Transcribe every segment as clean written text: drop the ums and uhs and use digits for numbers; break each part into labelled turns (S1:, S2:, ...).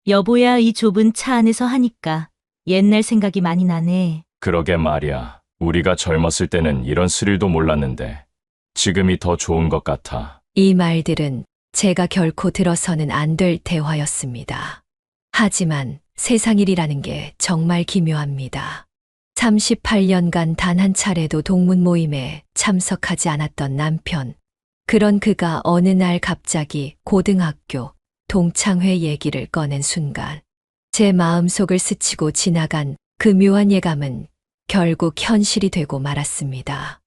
S1: 여보야, 이 좁은 차 안에서 하니까 옛날 생각이 많이 나네.
S2: 그러게 말이야. 우리가 젊었을 때는 이런 스릴도 몰랐는데 지금이 더 좋은 것 같아.
S3: 이 말들은 제가 결코 들어서는 안 될 대화였습니다. 하지만 세상 일이라는 게 정말 기묘합니다. 38년간 단 한 차례도 동문 모임에 참석하지 않았던 남편. 그런 그가 어느 날 갑자기 고등학교 동창회 얘기를 꺼낸 순간 제 마음속을 스치고 지나간 그 묘한 예감은 결국 현실이 되고 말았습니다.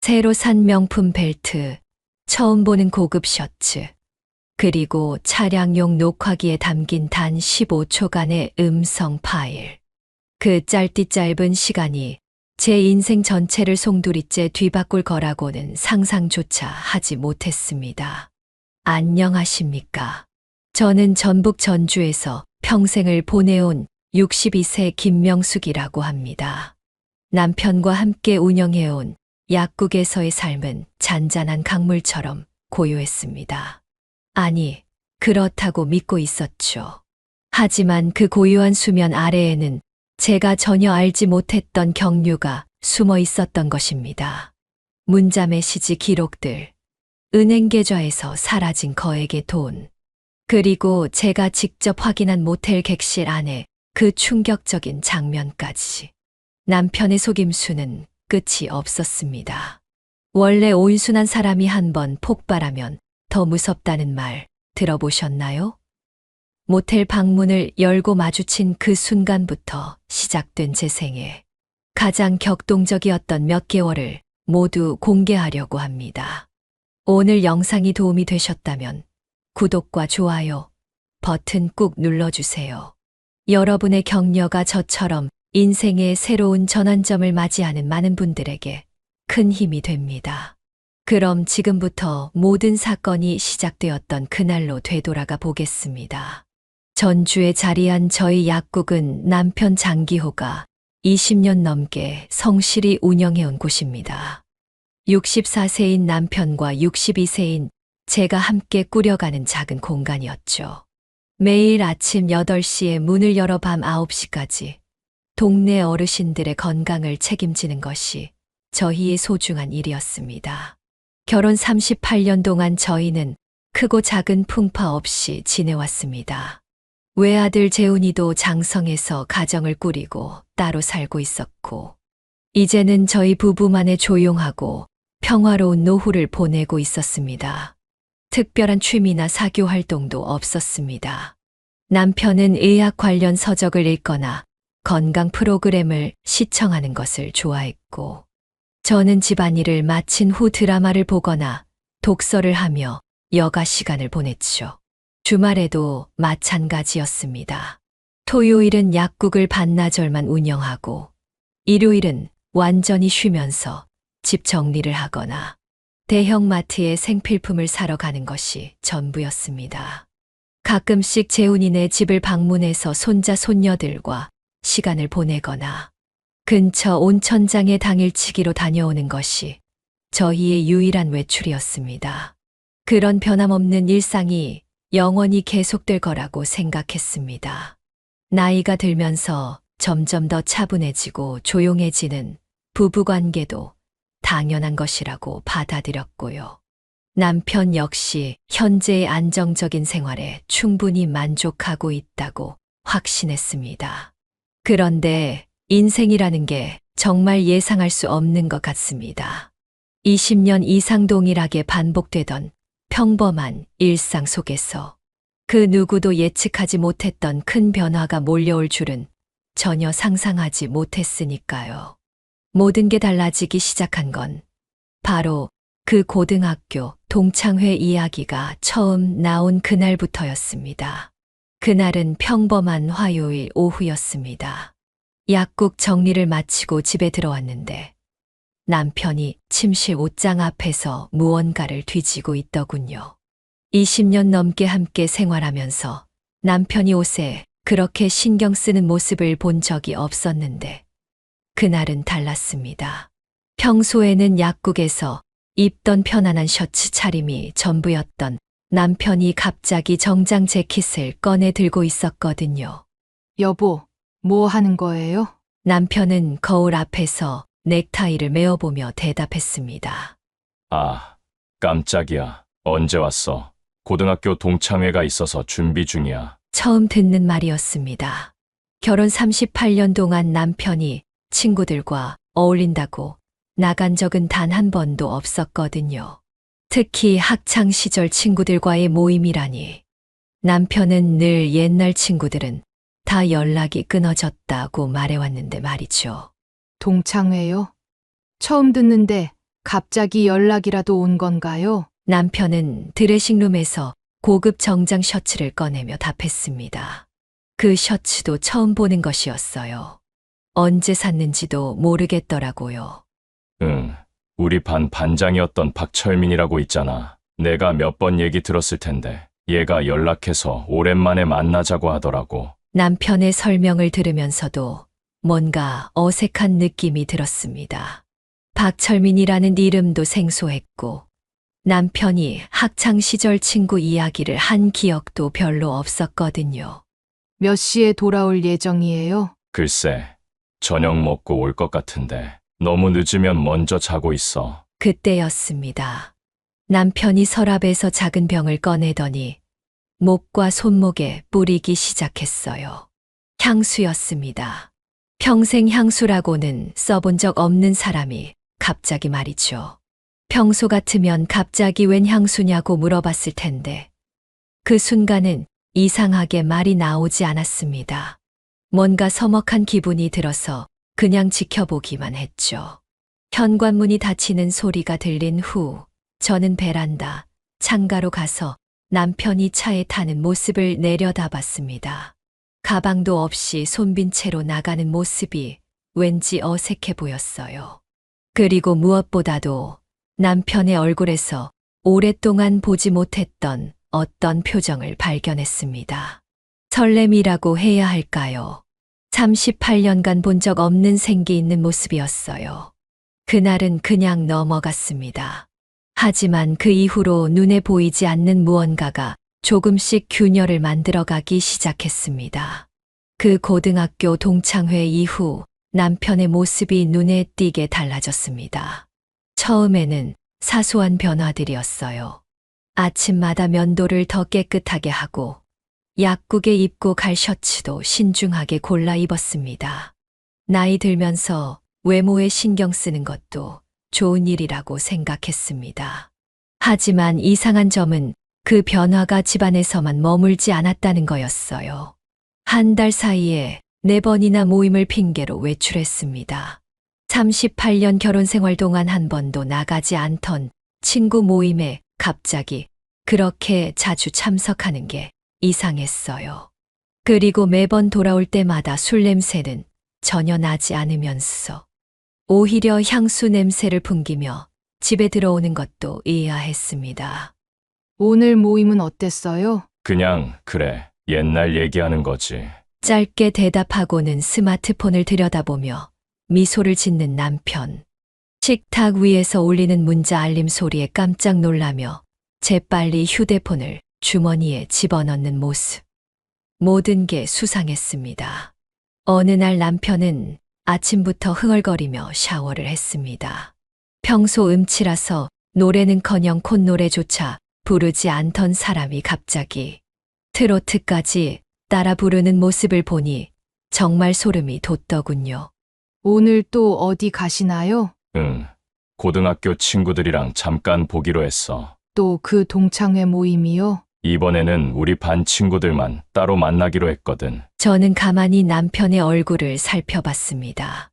S3: 새로 산 명품 벨트, 처음 보는 고급 셔츠, 그리고 차량용 녹화기에 담긴 단 15초간의 음성 파일. 그 짧디 짧은 시간이 제 인생 전체를 송두리째 뒤바꿀 거라고는 상상조차 하지 못했습니다. 안녕하십니까. 저는 전북 전주에서 평생을 보내온 62세 김명숙이라고 합니다. 남편과 함께 운영해온 약국에서의 삶은 잔잔한 강물처럼 고요했습니다. 아니, 그렇다고 믿고 있었죠. 하지만 그 고요한 수면 아래에는 제가 전혀 알지 못했던 경류가 숨어 있었던 것입니다. 문자 메시지 기록들, 은행 계좌에서 사라진 거액의 돈, 그리고 제가 직접 확인한 모텔 객실 안에 그 충격적인 장면까지. 남편의 속임수는 끝이 없었습니다. 원래 온순한 사람이 한번 폭발하면 더 무섭다는 말 들어보셨나요? 모텔 방문을 열고 마주친 그 순간부터 시작된 제 생에 가장 격동적이었던 몇 개월을 모두 공개하려고 합니다. 오늘 영상이 도움이 되셨다면 구독과 좋아요 버튼 꾹 눌러주세요. 여러분의 격려가 저처럼 인생의 새로운 전환점을 맞이하는 많은 분들에게 큰 힘이 됩니다. 그럼 지금부터 모든 사건이 시작되었던 그날로 되돌아가 보겠습니다. 전주에 자리한 저희 약국은 남편 장기호가 20년 넘게 성실히 운영해온 곳입니다. 64세인 남편과 62세인 제가 함께 꾸려가는 작은 공간이었죠. 매일 아침 8시에 문을 열어 밤 9시까지 동네 어르신들의 건강을 책임지는 것이 저희의 소중한 일이었습니다. 결혼 38년 동안 저희는 크고 작은 풍파 없이 지내왔습니다. 외아들 재훈이도 장성해서 가정을 꾸리고 따로 살고 있었고, 이제는 저희 부부만의 조용하고 평화로운 노후를 보내고 있었습니다. 특별한 취미나 사교 활동도 없었습니다. 남편은 의학 관련 서적을 읽거나 건강 프로그램을 시청하는 것을 좋아했고, 저는 집안일을 마친 후 드라마를 보거나 독서를 하며 여가 시간을 보냈죠. 주말에도 마찬가지였습니다. 토요일은 약국을 반나절만 운영하고, 일요일은 완전히 쉬면서 집 정리를 하거나 대형마트에 생필품을 사러 가는 것이 전부였습니다. 가끔씩 재훈이네 집을 방문해서 손자 손녀들과 시간을 보내거나 근처 온천장에 당일치기로 다녀오는 것이 저희의 유일한 외출이었습니다. 그런 변함없는 일상이 영원히 계속될 거라고 생각했습니다. 나이가 들면서 점점 더 차분해지고 조용해지는 부부관계도 당연한 것이라고 받아들였고요. 남편 역시 현재의 안정적인 생활에 충분히 만족하고 있다고 확신했습니다. 그런데 인생이라는 게 정말 예상할 수 없는 것 같습니다. 20년 이상 동일하게 반복되던 평범한 일상 속에서 그 누구도 예측하지 못했던 큰 변화가 몰려올 줄은 전혀 상상하지 못했으니까요. 모든 게 달라지기 시작한 건 바로 그 고등학교 동창회 이야기가 처음 나온 그날부터였습니다. 그날은 평범한 화요일 오후였습니다. 약국 정리를 마치고 집에 들어왔는데 남편이 침실 옷장 앞에서 무언가를 뒤지고 있더군요. 20년 넘게 함께 생활하면서 남편이 옷에 그렇게 신경 쓰는 모습을 본 적이 없었는데 그날은 달랐습니다. 평소에는 약국에서 입던 편안한 셔츠 차림이 전부였던 남편이 갑자기 정장 재킷을 꺼내 들고 있었거든요.
S4: 여보, 뭐 하는 거예요?
S3: 남편은 거울 앞에서 넥타이를 메어보며 대답했습니다.
S2: 아, 깜짝이야. 언제 왔어? 고등학교 동창회가 있어서 준비 중이야.
S3: 처음 듣는 말이었습니다. 결혼 38년 동안 남편이 친구들과 어울린다고 나간 적은 단 한 번도 없었거든요. 특히 학창 시절 친구들과의 모임이라니. 남편은 늘 옛날 친구들은 다 연락이 끊어졌다고 말해왔는데 말이죠.
S4: 동창회요? 처음 듣는데 갑자기 연락이라도 온 건가요?
S3: 남편은 드레싱룸에서 고급 정장 셔츠를 꺼내며 답했습니다. 그 셔츠도 처음 보는 것이었어요. 언제 샀는지도 모르겠더라고요.
S2: 응, 우리 반 반장이었던 박철민이라고 있잖아. 내가 몇 번 얘기 들었을 텐데 얘가 연락해서 오랜만에 만나자고 하더라고.
S3: 남편의 설명을 들으면서도 뭔가 어색한 느낌이 들었습니다. 박철민이라는 이름도 생소했고 남편이 학창 시절 친구 이야기를 한 기억도 별로 없었거든요.
S4: 몇 시에 돌아올 예정이에요?
S2: 글쎄, 저녁 먹고 올 것 같은데 너무 늦으면 먼저 자고 있어.
S3: 그때였습니다. 남편이 서랍에서 작은 병을 꺼내더니 목과 손목에 뿌리기 시작했어요. 향수였습니다. 평생 향수라고는 써본 적 없는 사람이 갑자기 말이죠. 평소 같으면 갑자기 웬 향수냐고 물어봤을 텐데 그 순간은 이상하게 말이 나오지 않았습니다. 뭔가 서먹한 기분이 들어서 그냥 지켜보기만 했죠. 현관문이 닫히는 소리가 들린 후 저는 베란다 창가로 가서 남편이 차에 타는 모습을 내려다봤습니다. 가방도 없이 손빈 채로 나가는 모습이 왠지 어색해 보였어요. 그리고 무엇보다도 남편의 얼굴에서 오랫동안 보지 못했던 어떤 표정을 발견했습니다. 설렘이라고 해야 할까요? 38년간 본 적 없는 생기 있는 모습이었어요. 그날은 그냥 넘어갔습니다. 하지만 그 이후로 눈에 보이지 않는 무언가가 조금씩 균열을 만들어가기 시작했습니다. 그 고등학교 동창회 이후 남편의 모습이 눈에 띄게 달라졌습니다. 처음에는 사소한 변화들이었어요. 아침마다 면도를 더 깨끗하게 하고 약국에 입고 갈 셔츠도 신중하게 골라 입었습니다. 나이 들면서 외모에 신경 쓰는 것도 좋은 일이라고 생각했습니다. 하지만 이상한 점은 그 변화가 집안에서만 머물지 않았다는 거였어요. 한 달 사이에 4번이나 모임을 핑계로 외출했습니다. 38년 결혼 생활 동안 한 번도 나가지 않던 친구 모임에 갑자기 그렇게 자주 참석하는 게 이상했어요. 그리고 매번 돌아올 때마다 술 냄새는 전혀 나지 않으면서 오히려 향수 냄새를 풍기며 집에 들어오는 것도 의아했습니다.
S4: 오늘 모임은 어땠어요?
S2: 그냥 그래, 옛날 얘기하는 거지.
S3: 짧게 대답하고는 스마트폰을 들여다보며 미소를 짓는 남편. 식탁 위에서 울리는 문자 알림 소리에 깜짝 놀라며 재빨리 휴대폰을 주머니에 집어넣는 모습. 모든 게 수상했습니다. 어느 날 남편은 아침부터 흥얼거리며 샤워를 했습니다. 평소 음치라서 노래는커녕 콧노래조차 부르지 않던 사람이 갑자기 트로트까지 따라 부르는 모습을 보니 정말 소름이 돋더군요.
S4: 오늘 또 어디 가시나요?
S2: 응, 고등학교 친구들이랑 잠깐 보기로 했어.
S4: 또 그 동창회 모임이요?
S2: 이번에는 우리 반 친구들만 따로 만나기로 했거든.
S3: 저는 가만히 남편의 얼굴을 살펴봤습니다.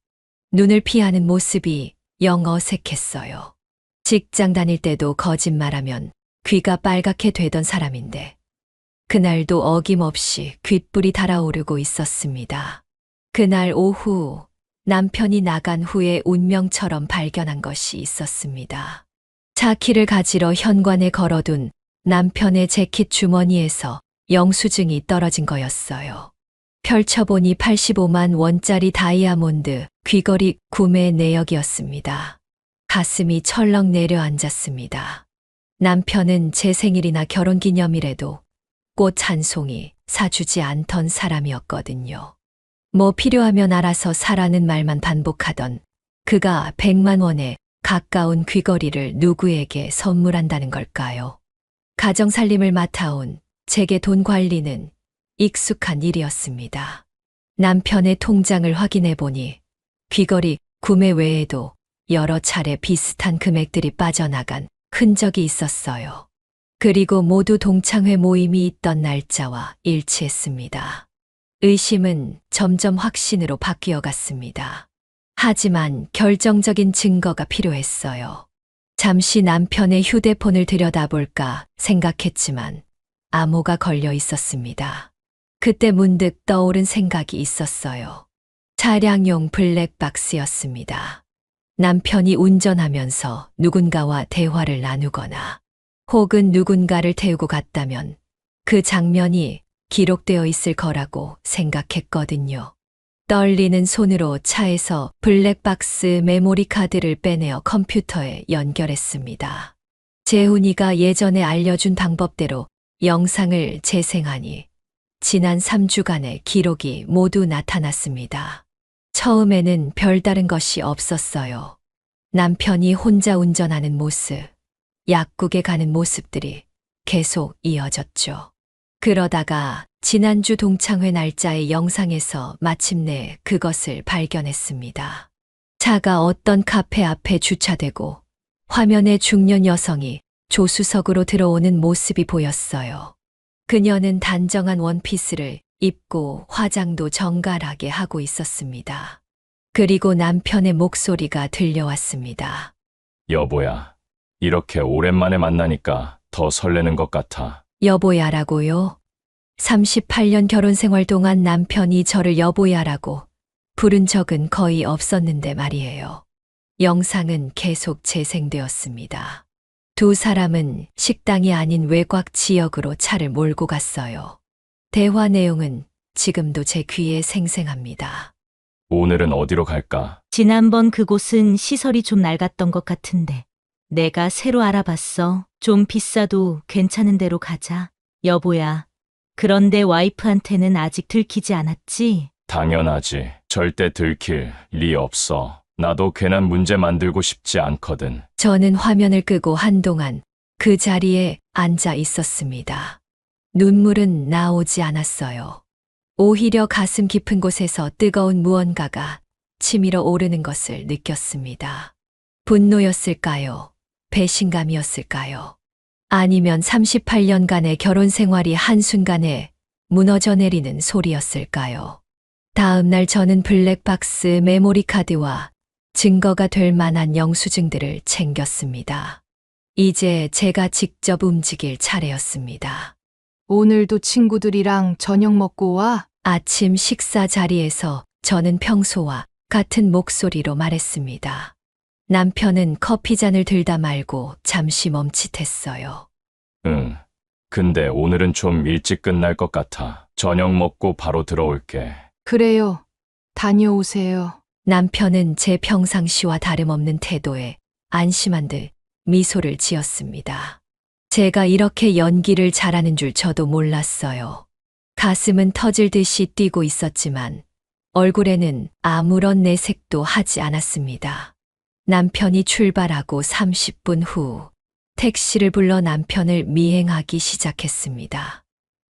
S3: 눈을 피하는 모습이 영 어색했어요. 직장 다닐 때도 거짓말하면 귀가 빨갛게 되던 사람인데 그날도 어김없이 귓불이 달아오르고 있었습니다. 그날 오후 남편이 나간 후에 운명처럼 발견한 것이 있었습니다. 차 키를 가지러 현관에 걸어둔 남편의 재킷 주머니에서 영수증이 떨어진 거였어요. 펼쳐보니 85만 원짜리 다이아몬드 귀걸이 구매 내역이었습니다. 가슴이 철렁 내려앉았습니다. 남편은 제 생일이나 결혼기념일에도 꽃 한 송이 사주지 않던 사람이었거든요. 뭐 필요하면 알아서 사라는 말만 반복하던 그가 100만 원에 가까운 귀걸이를 누구에게 선물한다는 걸까요? 가정살림을 맡아온 제게 돈 관리는 익숙한 일이었습니다. 남편의 통장을 확인해 보니 귀걸이 구매 외에도 여러 차례 비슷한 금액들이 빠져나간 흔적이 있었어요. 그리고 모두 동창회 모임이 있던 날짜와 일치했습니다. 의심은 점점 확신으로 바뀌어 갔습니다. 하지만 결정적인 증거가 필요했어요. 잠시 남편의 휴대폰을 들여다볼까 생각했지만 암호가 걸려 있었습니다. 그때 문득 떠오른 생각이 있었어요. 차량용 블랙박스였습니다. 남편이 운전하면서 누군가와 대화를 나누거나 혹은 누군가를 태우고 갔다면 그 장면이 기록되어 있을 거라고 생각했거든요. 떨리는 손으로 차에서 블랙박스 메모리 카드를 빼내어 컴퓨터에 연결했습니다. 재훈이가 예전에 알려준 방법대로 영상을 재생하니 지난 3주간의 기록이 모두 나타났습니다. 처음에는 별다른 것이 없었어요. 남편이 혼자 운전하는 모습, 약국에 가는 모습들이 계속 이어졌죠. 그러다가 지난주 동창회 날짜의 영상에서 마침내 그것을 발견했습니다. 차가 어떤 카페 앞에 주차되고 화면에 중년 여성이 조수석으로 들어오는 모습이 보였어요. 그녀는 단정한 원피스를 입고 화장도 정갈하게 하고 있었습니다. 그리고 남편의 목소리가 들려왔습니다.
S2: 여보야, 이렇게 오랜만에 만나니까 더 설레는 것 같아.
S3: 여보야라고요? 38년 결혼 생활 동안 남편이 저를 여보야라고 부른 적은 거의 없었는데 말이에요. 영상은 계속 재생되었습니다. 두 사람은 식당이 아닌 외곽 지역으로 차를 몰고 갔어요. 대화 내용은 지금도 제 귀에 생생합니다.
S2: 오늘은 어디로 갈까?
S1: 지난번 그곳은 시설이 좀 낡았던 것 같은데. 내가 새로 알아봤어. 좀 비싸도 괜찮은 데로 가자. 여보야. 그런데 와이프한테는 아직 들키지 않았지?
S2: 당연하지. 절대 들킬 리 없어. 나도 괜한 문제 만들고 싶지 않거든.
S3: 저는 화면을 끄고 한동안 그 자리에 앉아 있었습니다. 눈물은 나오지 않았어요. 오히려 가슴 깊은 곳에서 뜨거운 무언가가 치밀어 오르는 것을 느꼈습니다. 분노였을까요? 배신감이었을까요? 아니면 38년간의 결혼 생활이 한순간에 무너져 내리는 소리였을까요? 다음 날 저는 블랙박스 메모리 카드와 증거가 될 만한 영수증들을 챙겼습니다. 이제 제가 직접 움직일 차례였습니다.
S4: 오늘도 친구들이랑 저녁 먹고 와?
S3: 아침 식사 자리에서 저는 평소와 같은 목소리로 말했습니다. 남편은 커피잔을 들다 말고 잠시 멈칫했어요.
S2: 응. 근데 오늘은 좀 일찍 끝날 것 같아. 저녁 먹고 바로 들어올게.
S4: 그래요. 다녀오세요.
S3: 남편은 제 평상시와 다름없는 태도에 안심한 듯 미소를 지었습니다. 제가 이렇게 연기를 잘하는 줄 저도 몰랐어요. 가슴은 터질 듯이 뛰고 있었지만 얼굴에는 아무런 내색도 하지 않았습니다. 남편이 출발하고 30분 후 택시를 불러 남편을 미행하기 시작했습니다.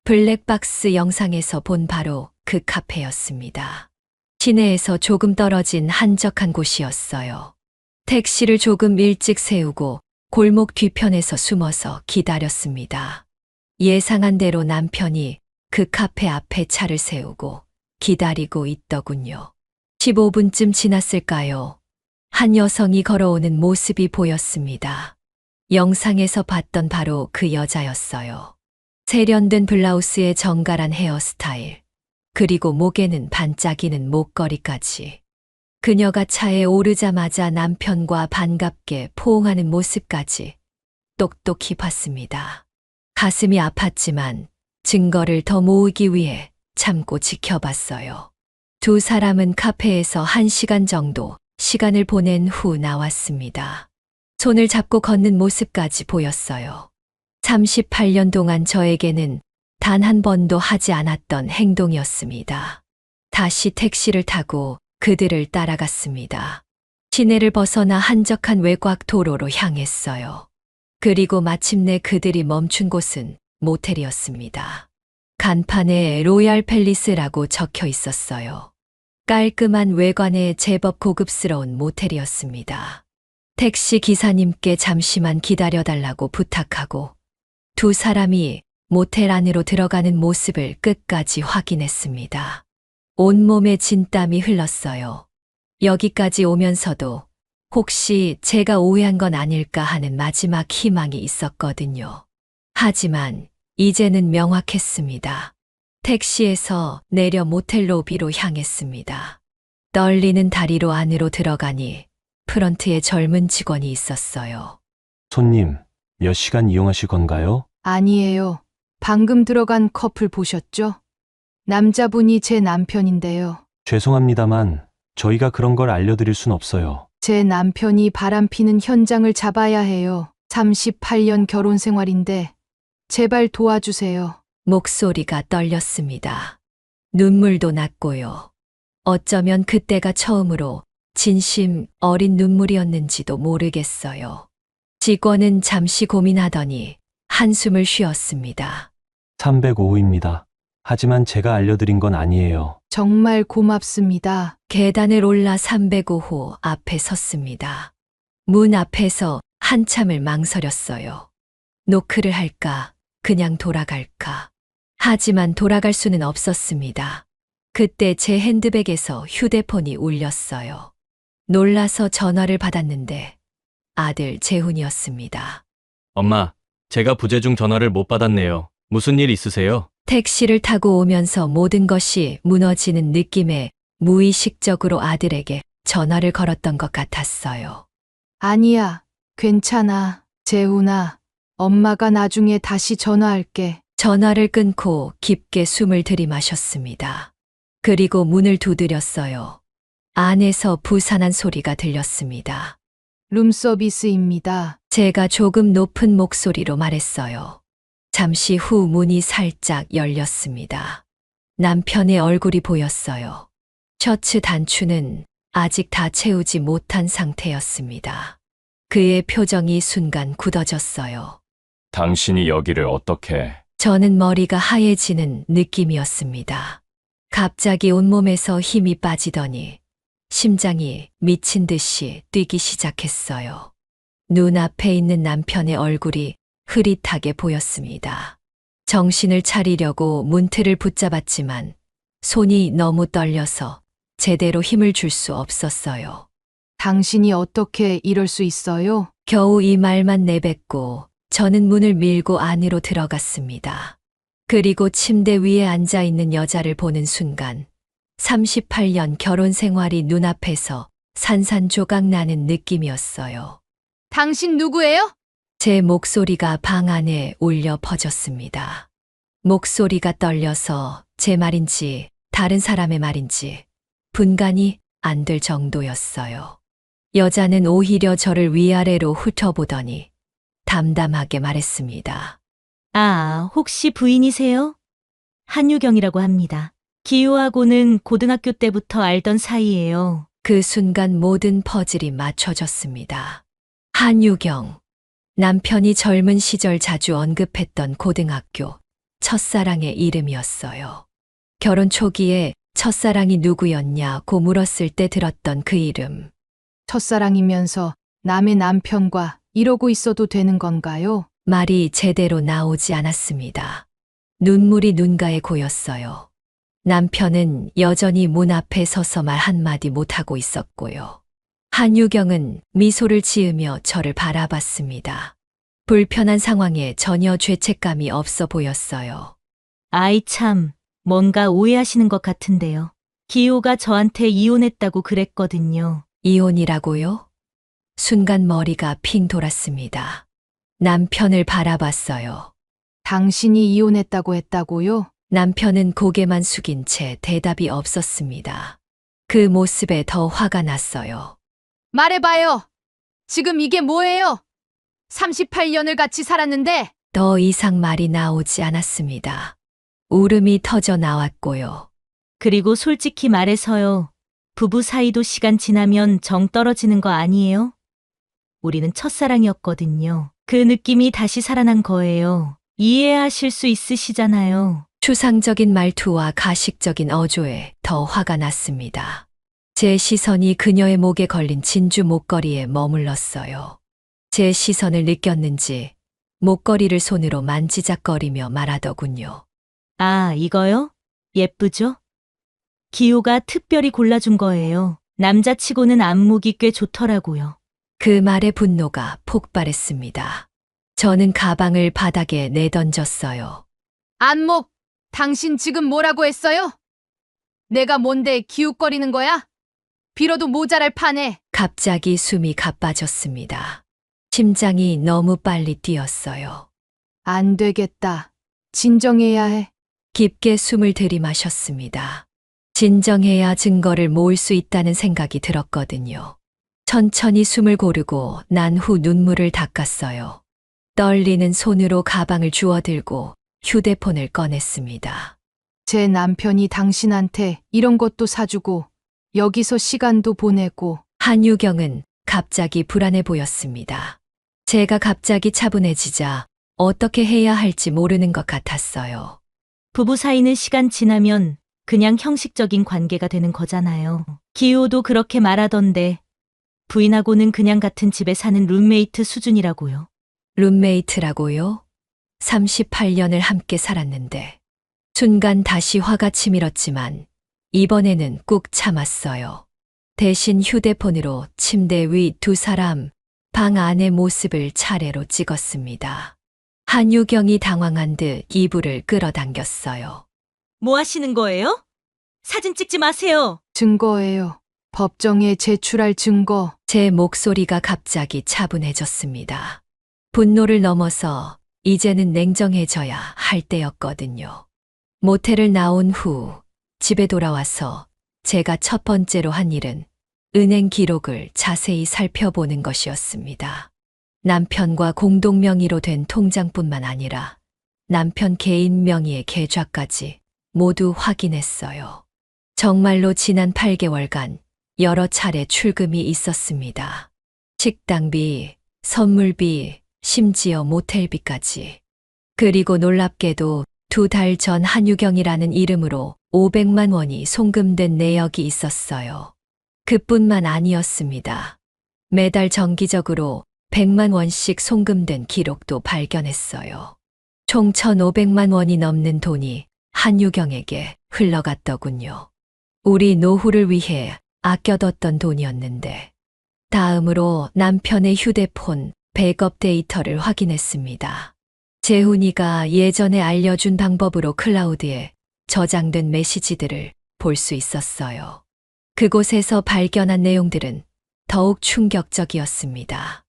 S3: 블랙박스 영상에서 본 바로 그 카페였습니다. 시내에서 조금 떨어진 한적한 곳이었어요. 택시를 조금 일찍 세우고 골목 뒤편에서 숨어서 기다렸습니다. 예상한 대로 남편이 그 카페 앞에 차를 세우고 기다리고 있더군요. 15분쯤 지났을까요? 한 여성이 걸어오는 모습이 보였습니다. 영상에서 봤던 바로 그 여자였어요. 세련된 블라우스에 정갈한 헤어스타일, 그리고 목에는 반짝이는 목걸이까지. 그녀가 차에 오르자마자 남편과 반갑게 포옹하는 모습까지 똑똑히 봤습니다. 가슴이 아팠지만 증거를 더 모으기 위해 참고 지켜봤어요. 두 사람은 카페에서 1시간 정도 시간을 보낸 후 나왔습니다. 손을 잡고 걷는 모습까지 보였어요. 38년 동안 저에게는 단 한 번도 하지 않았던 행동이었습니다. 다시 택시를 타고 그들을 따라갔습니다. 시내를 벗어나 한적한 외곽 도로로 향했어요. 그리고 마침내 그들이 멈춘 곳은 모텔이었습니다. 간판에 로얄 팰리스라고 적혀 있었어요. 깔끔한 외관에 제법 고급스러운 모텔이었습니다. 택시 기사님께 잠시만 기다려달라고 부탁하고 두 사람이 모텔 안으로 들어가는 모습을 끝까지 확인했습니다. 온몸에 진땀이 흘렀어요. 여기까지 오면서도 혹시 제가 오해한 건 아닐까 하는 마지막 희망이 있었거든요. 하지만 이제는 명확했습니다. 택시에서 내려 모텔 로비로 향했습니다. 떨리는 다리로 안으로 들어가니 프런트에 젊은 직원이 있었어요.
S5: 손님, 몇 시간 이용하실 건가요?
S4: 아니에요. 방금 들어간 커플 보셨죠? 남자분이 제 남편인데요.
S5: 죄송합니다만 저희가 그런 걸 알려드릴 순 없어요.
S4: 제 남편이 바람피는 현장을 잡아야 해요. 38년 결혼 생활인데 제발 도와주세요.
S3: 목소리가 떨렸습니다. 눈물도 났고요. 어쩌면 그때가 처음으로 진심 어린 눈물이었는지도 모르겠어요. 직원은 잠시 고민하더니 한숨을 쉬었습니다.
S5: 305호입니다. 하지만 제가 알려드린 건 아니에요.
S4: 정말 고맙습니다.
S3: 계단을 올라 305호 앞에 섰습니다. 문 앞에서 한참을 망설였어요. 노크를 할까, 그냥 돌아갈까. 하지만 돌아갈 수는 없었습니다. 그때 제 핸드백에서 휴대폰이 울렸어요. 놀라서 전화를 받았는데 아들 재훈이었습니다.
S6: 엄마, 제가 부재 중 전화를 못 받았네요. 무슨 일 있으세요?
S3: 택시를 타고 오면서 모든 것이 무너지는 느낌에 무의식적으로 아들에게 전화를 걸었던 것 같았어요.
S4: 아니야, 괜찮아. 재훈아, 엄마가 나중에 다시 전화할게.
S3: 전화를 끊고 깊게 숨을 들이마셨습니다. 그리고 문을 두드렸어요. 안에서 부산한 소리가 들렸습니다.
S4: 룸서비스입니다.
S3: 제가 조금 높은 목소리로 말했어요. 잠시 후 문이 살짝 열렸습니다. 남편의 얼굴이 보였어요. 셔츠 단추는 아직 다 채우지 못한 상태였습니다. 그의 표정이 순간 굳어졌어요.
S2: 당신이 여기를 어떻게...
S3: 저는 머리가 하얘지는 느낌이었습니다. 갑자기 온몸에서 힘이 빠지더니 심장이 미친 듯이 뛰기 시작했어요. 눈앞에 있는 남편의 얼굴이 흐릿하게 보였습니다. 정신을 차리려고 문틀을 붙잡았지만 손이 너무 떨려서 제대로 힘을 줄 수 없었어요.
S4: 당신이 어떻게 이럴 수 있어요?
S3: 겨우 이 말만 내뱉고 저는 문을 밀고 안으로 들어갔습니다. 그리고 침대 위에 앉아 있는 여자를 보는 순간 38년 결혼 생활이 눈앞에서 산산조각 나는 느낌이었어요.
S4: 당신 누구예요?
S3: 제 목소리가 방 안에 울려 퍼졌습니다. 목소리가 떨려서 제 말인지 다른 사람의 말인지 분간이 안 될 정도였어요. 여자는 오히려 저를 위아래로 훑어보더니 담담하게 말했습니다.
S1: 아, 혹시 부인이세요? 한유경이라고 합니다. 기호하고는 고등학교 때부터 알던 사이예요.
S3: 그 순간 모든 퍼즐이 맞춰졌습니다. 한유경. 남편이 젊은 시절 자주 언급했던 고등학교 첫사랑의 이름이었어요. 결혼 초기에 첫사랑이 누구였냐고 물었을 때 들었던 그 이름.
S4: 첫사랑이면서 남의 남편과 이러고 있어도 되는 건가요?
S3: 말이 제대로 나오지 않았습니다. 눈물이 눈가에 고였어요. 남편은 여전히 문 앞에 서서 말 한마디 못하고 있었고요. 한유경은 미소를 지으며 저를 바라봤습니다. 불편한 상황에 전혀 죄책감이 없어 보였어요.
S1: 아이 참, 뭔가 오해하시는 것 같은데요. 기호가 저한테 이혼했다고 그랬거든요.
S3: 이혼이라고요? 순간 머리가 핑 돌았습니다. 남편을 바라봤어요.
S4: 당신이 이혼했다고 했다고요?
S3: 남편은 고개만 숙인 채 대답이 없었습니다. 그 모습에 더 화가 났어요.
S4: 말해봐요. 지금 이게 뭐예요? 38년을 같이 살았는데
S3: 더 이상 말이 나오지 않았습니다. 울음이 터져 나왔고요.
S1: 그리고 솔직히 말해서요. 부부 사이도 시간 지나면 정 떨어지는 거 아니에요? 우리는 첫사랑이었거든요. 그 느낌이 다시 살아난 거예요. 이해하실 수 있으시잖아요.
S3: 추상적인 말투와 가식적인 어조에 더 화가 났습니다. 제 시선이 그녀의 목에 걸린 진주 목걸이에 머물렀어요. 제 시선을 느꼈는지 목걸이를 손으로 만지작거리며 말하더군요.
S1: 아, 이거요? 예쁘죠? 기호가 특별히 골라준 거예요. 남자치고는 안목이 꽤 좋더라고요.
S3: 그 말에 분노가 폭발했습니다. 저는 가방을 바닥에 내던졌어요.
S4: 안목, 당신 지금 뭐라고 했어요? 내가 뭔데 기웃거리는 거야? 빌어도 모자랄 판에.
S3: 갑자기 숨이 가빠졌습니다. 심장이 너무 빨리 뛰었어요.
S4: 안 되겠다. 진정해야 해.
S3: 깊게 숨을 들이마셨습니다. 진정해야 증거를 모을 수 있다는 생각이 들었거든요. 천천히 숨을 고르고 난 후 눈물을 닦았어요. 떨리는 손으로 가방을 주워들고 휴대폰을 꺼냈습니다.
S4: 제 남편이 당신한테 이런 것도 사주고 여기서 시간도 보내고.
S3: 한유경은 갑자기 불안해 보였습니다. 제가 갑자기 차분해지자 어떻게 해야 할지 모르는 것 같았어요.
S1: 부부 사이는 시간 지나면 그냥 형식적인 관계가 되는 거잖아요. 기호도 그렇게 말하던데 부인하고는 그냥 같은 집에 사는 룸메이트 수준이라고요.
S3: 룸메이트라고요? 38년을 함께 살았는데. 순간 다시 화가 치밀었지만 이번에는 꾹 참았어요. 대신 휴대폰으로 침대 위 두 사람, 방 안의 모습을 차례로 찍었습니다. 한유경이 당황한 듯 이불을 끌어당겼어요.
S1: 뭐 하시는 거예요? 사진 찍지 마세요.
S4: 증거예요. 법정에 제출할 증거.
S3: 제 목소리가 갑자기 차분해졌습니다. 분노를 넘어서 이제는 냉정해져야 할 때였거든요. 모텔을 나온 후 집에 돌아와서 제가 첫 번째로 한 일은 은행 기록을 자세히 살펴보는 것이었습니다. 남편과 공동 명의로 된 통장뿐만 아니라 남편 개인 명의의 계좌까지 모두 확인했어요. 정말로 지난 8개월간 여러 차례 출금이 있었습니다. 식당비, 선물비, 심지어 모텔비까지. 그리고 놀랍게도 2달 전 한유경이라는 이름으로 500만 원이 송금된 내역이 있었어요. 그뿐만 아니었습니다. 매달 정기적으로 100만 원씩 송금된 기록도 발견했어요. 총 1,500만 원이 넘는 돈이 한유경에게 흘러갔더군요. 우리 노후를 위해 아껴뒀던 돈이었는데. 다음으로 남편의 휴대폰 백업 데이터를 확인했습니다. 재훈이가 예전에 알려준 방법으로 클라우드에 저장된 메시지들을 볼 수 있었어요. 그곳에서 발견한 내용들은 더욱 충격적이었습니다.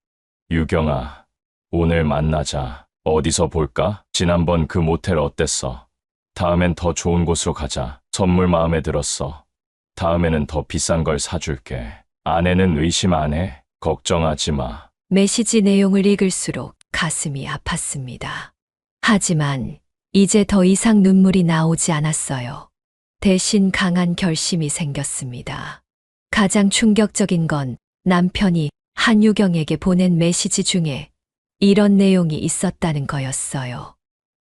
S2: 유경아, 오늘 만나자. 어디서 볼까? 지난번 그 모텔 어땠어? 다음엔 더 좋은 곳으로 가자. 선물 마음에 들었어. 다음에는 더 비싼 걸 사줄게. 아내는 의심 안 해. 걱정하지 마.
S3: 메시지 내용을 읽을수록 가슴이 아팠습니다. 하지만 이제 더 이상 눈물이 나오지 않았어요. 대신 강한 결심이 생겼습니다. 가장 충격적인 건 남편이 한유경에게 보낸 메시지 중에 이런 내용이 있었다는 거였어요.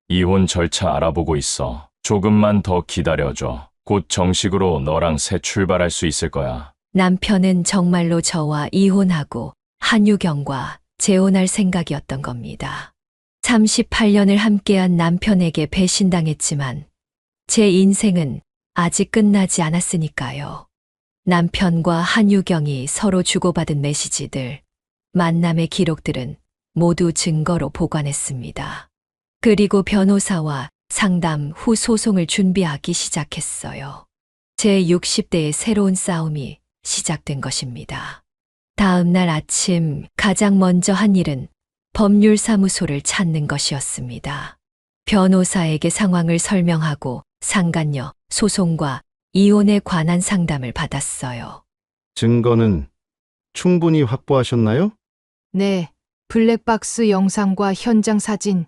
S2: 이혼 절차 알아보고 있어. 조금만 더 기다려줘. 곧 정식으로 너랑 새 출발할 수 있을 거야.
S3: 남편은 정말로 저와 이혼하고 한유경과 재혼할 생각이었던 겁니다. 38년을 함께한 남편에게 배신당했지만 제 인생은 아직 끝나지 않았으니까요. 남편과 한유경이 서로 주고받은 메시지들, 만남의 기록들은 모두 증거로 보관했습니다. 그리고 변호사와 상담 후 소송을 준비하기 시작했어요. 제 60대의 새로운 싸움이 시작된 것입니다. 다음 날 아침 가장 먼저 한 일은 법률사무소를 찾는 것이었습니다. 변호사에게 상황을 설명하고 상간녀, 소송과 이혼에 관한 상담을 받았어요.
S7: 증거는 충분히 확보하셨나요?
S4: 네, 블랙박스 영상과 현장 사진,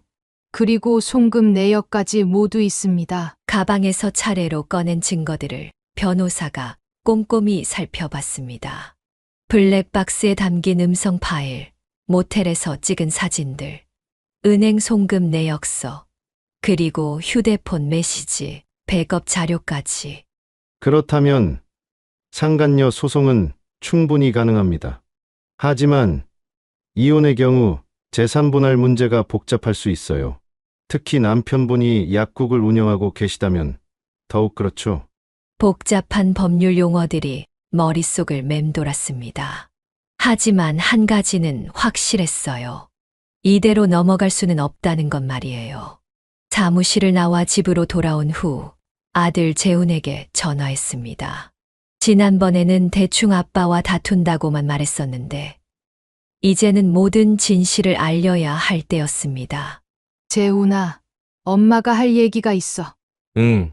S4: 그리고 송금 내역까지 모두 있습니다.
S3: 가방에서 차례로 꺼낸 증거들을 변호사가 꼼꼼히 살펴봤습니다. 블랙박스에 담긴 음성 파일, 모텔에서 찍은 사진들, 은행 송금 내역서, 그리고 휴대폰 메시지, 백업 자료까지.
S7: 그렇다면 상간녀 소송은 충분히 가능합니다. 하지만 이혼의 경우 재산 분할 문제가 복잡할 수 있어요. 특히 남편분이 약국을 운영하고 계시다면 더욱 그렇죠.
S3: 복잡한 법률 용어들이 머릿속을 맴돌았습니다. 하지만 한 가지는 확실했어요. 이대로 넘어갈 수는 없다는 것 말이에요. 사무실을 나와 집으로 돌아온 후 아들 재훈에게 전화했습니다. 지난번에는 대충 아빠와 다툰다고만 말했었는데 이제는 모든 진실을 알려야 할 때였습니다.
S4: 재훈아, 엄마가 할 얘기가 있어.
S6: 응.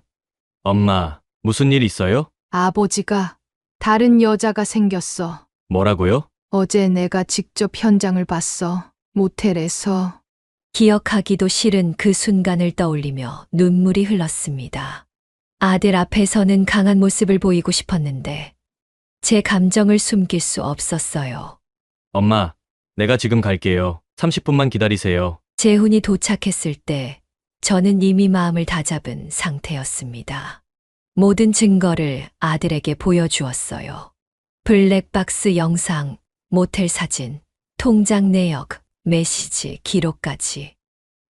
S6: 엄마, 무슨 일 있어요?
S4: 아버지가 다른 여자가 생겼어.
S6: 뭐라고요?
S4: 어제 내가 직접 현장을 봤어. 모텔에서.
S3: 기억하기도 싫은 그 순간을 떠올리며 눈물이 흘렀습니다. 아들 앞에서는 강한 모습을 보이고 싶었는데 제 감정을 숨길 수 없었어요.
S6: 엄마, 내가 지금 갈게요. 30분만 기다리세요.
S3: 재훈이 도착했을 때 저는 이미 마음을 다잡은 상태였습니다. 모든 증거를 아들에게 보여주었어요. 블랙박스 영상, 모텔 사진, 통장 내역, 메시지, 기록까지.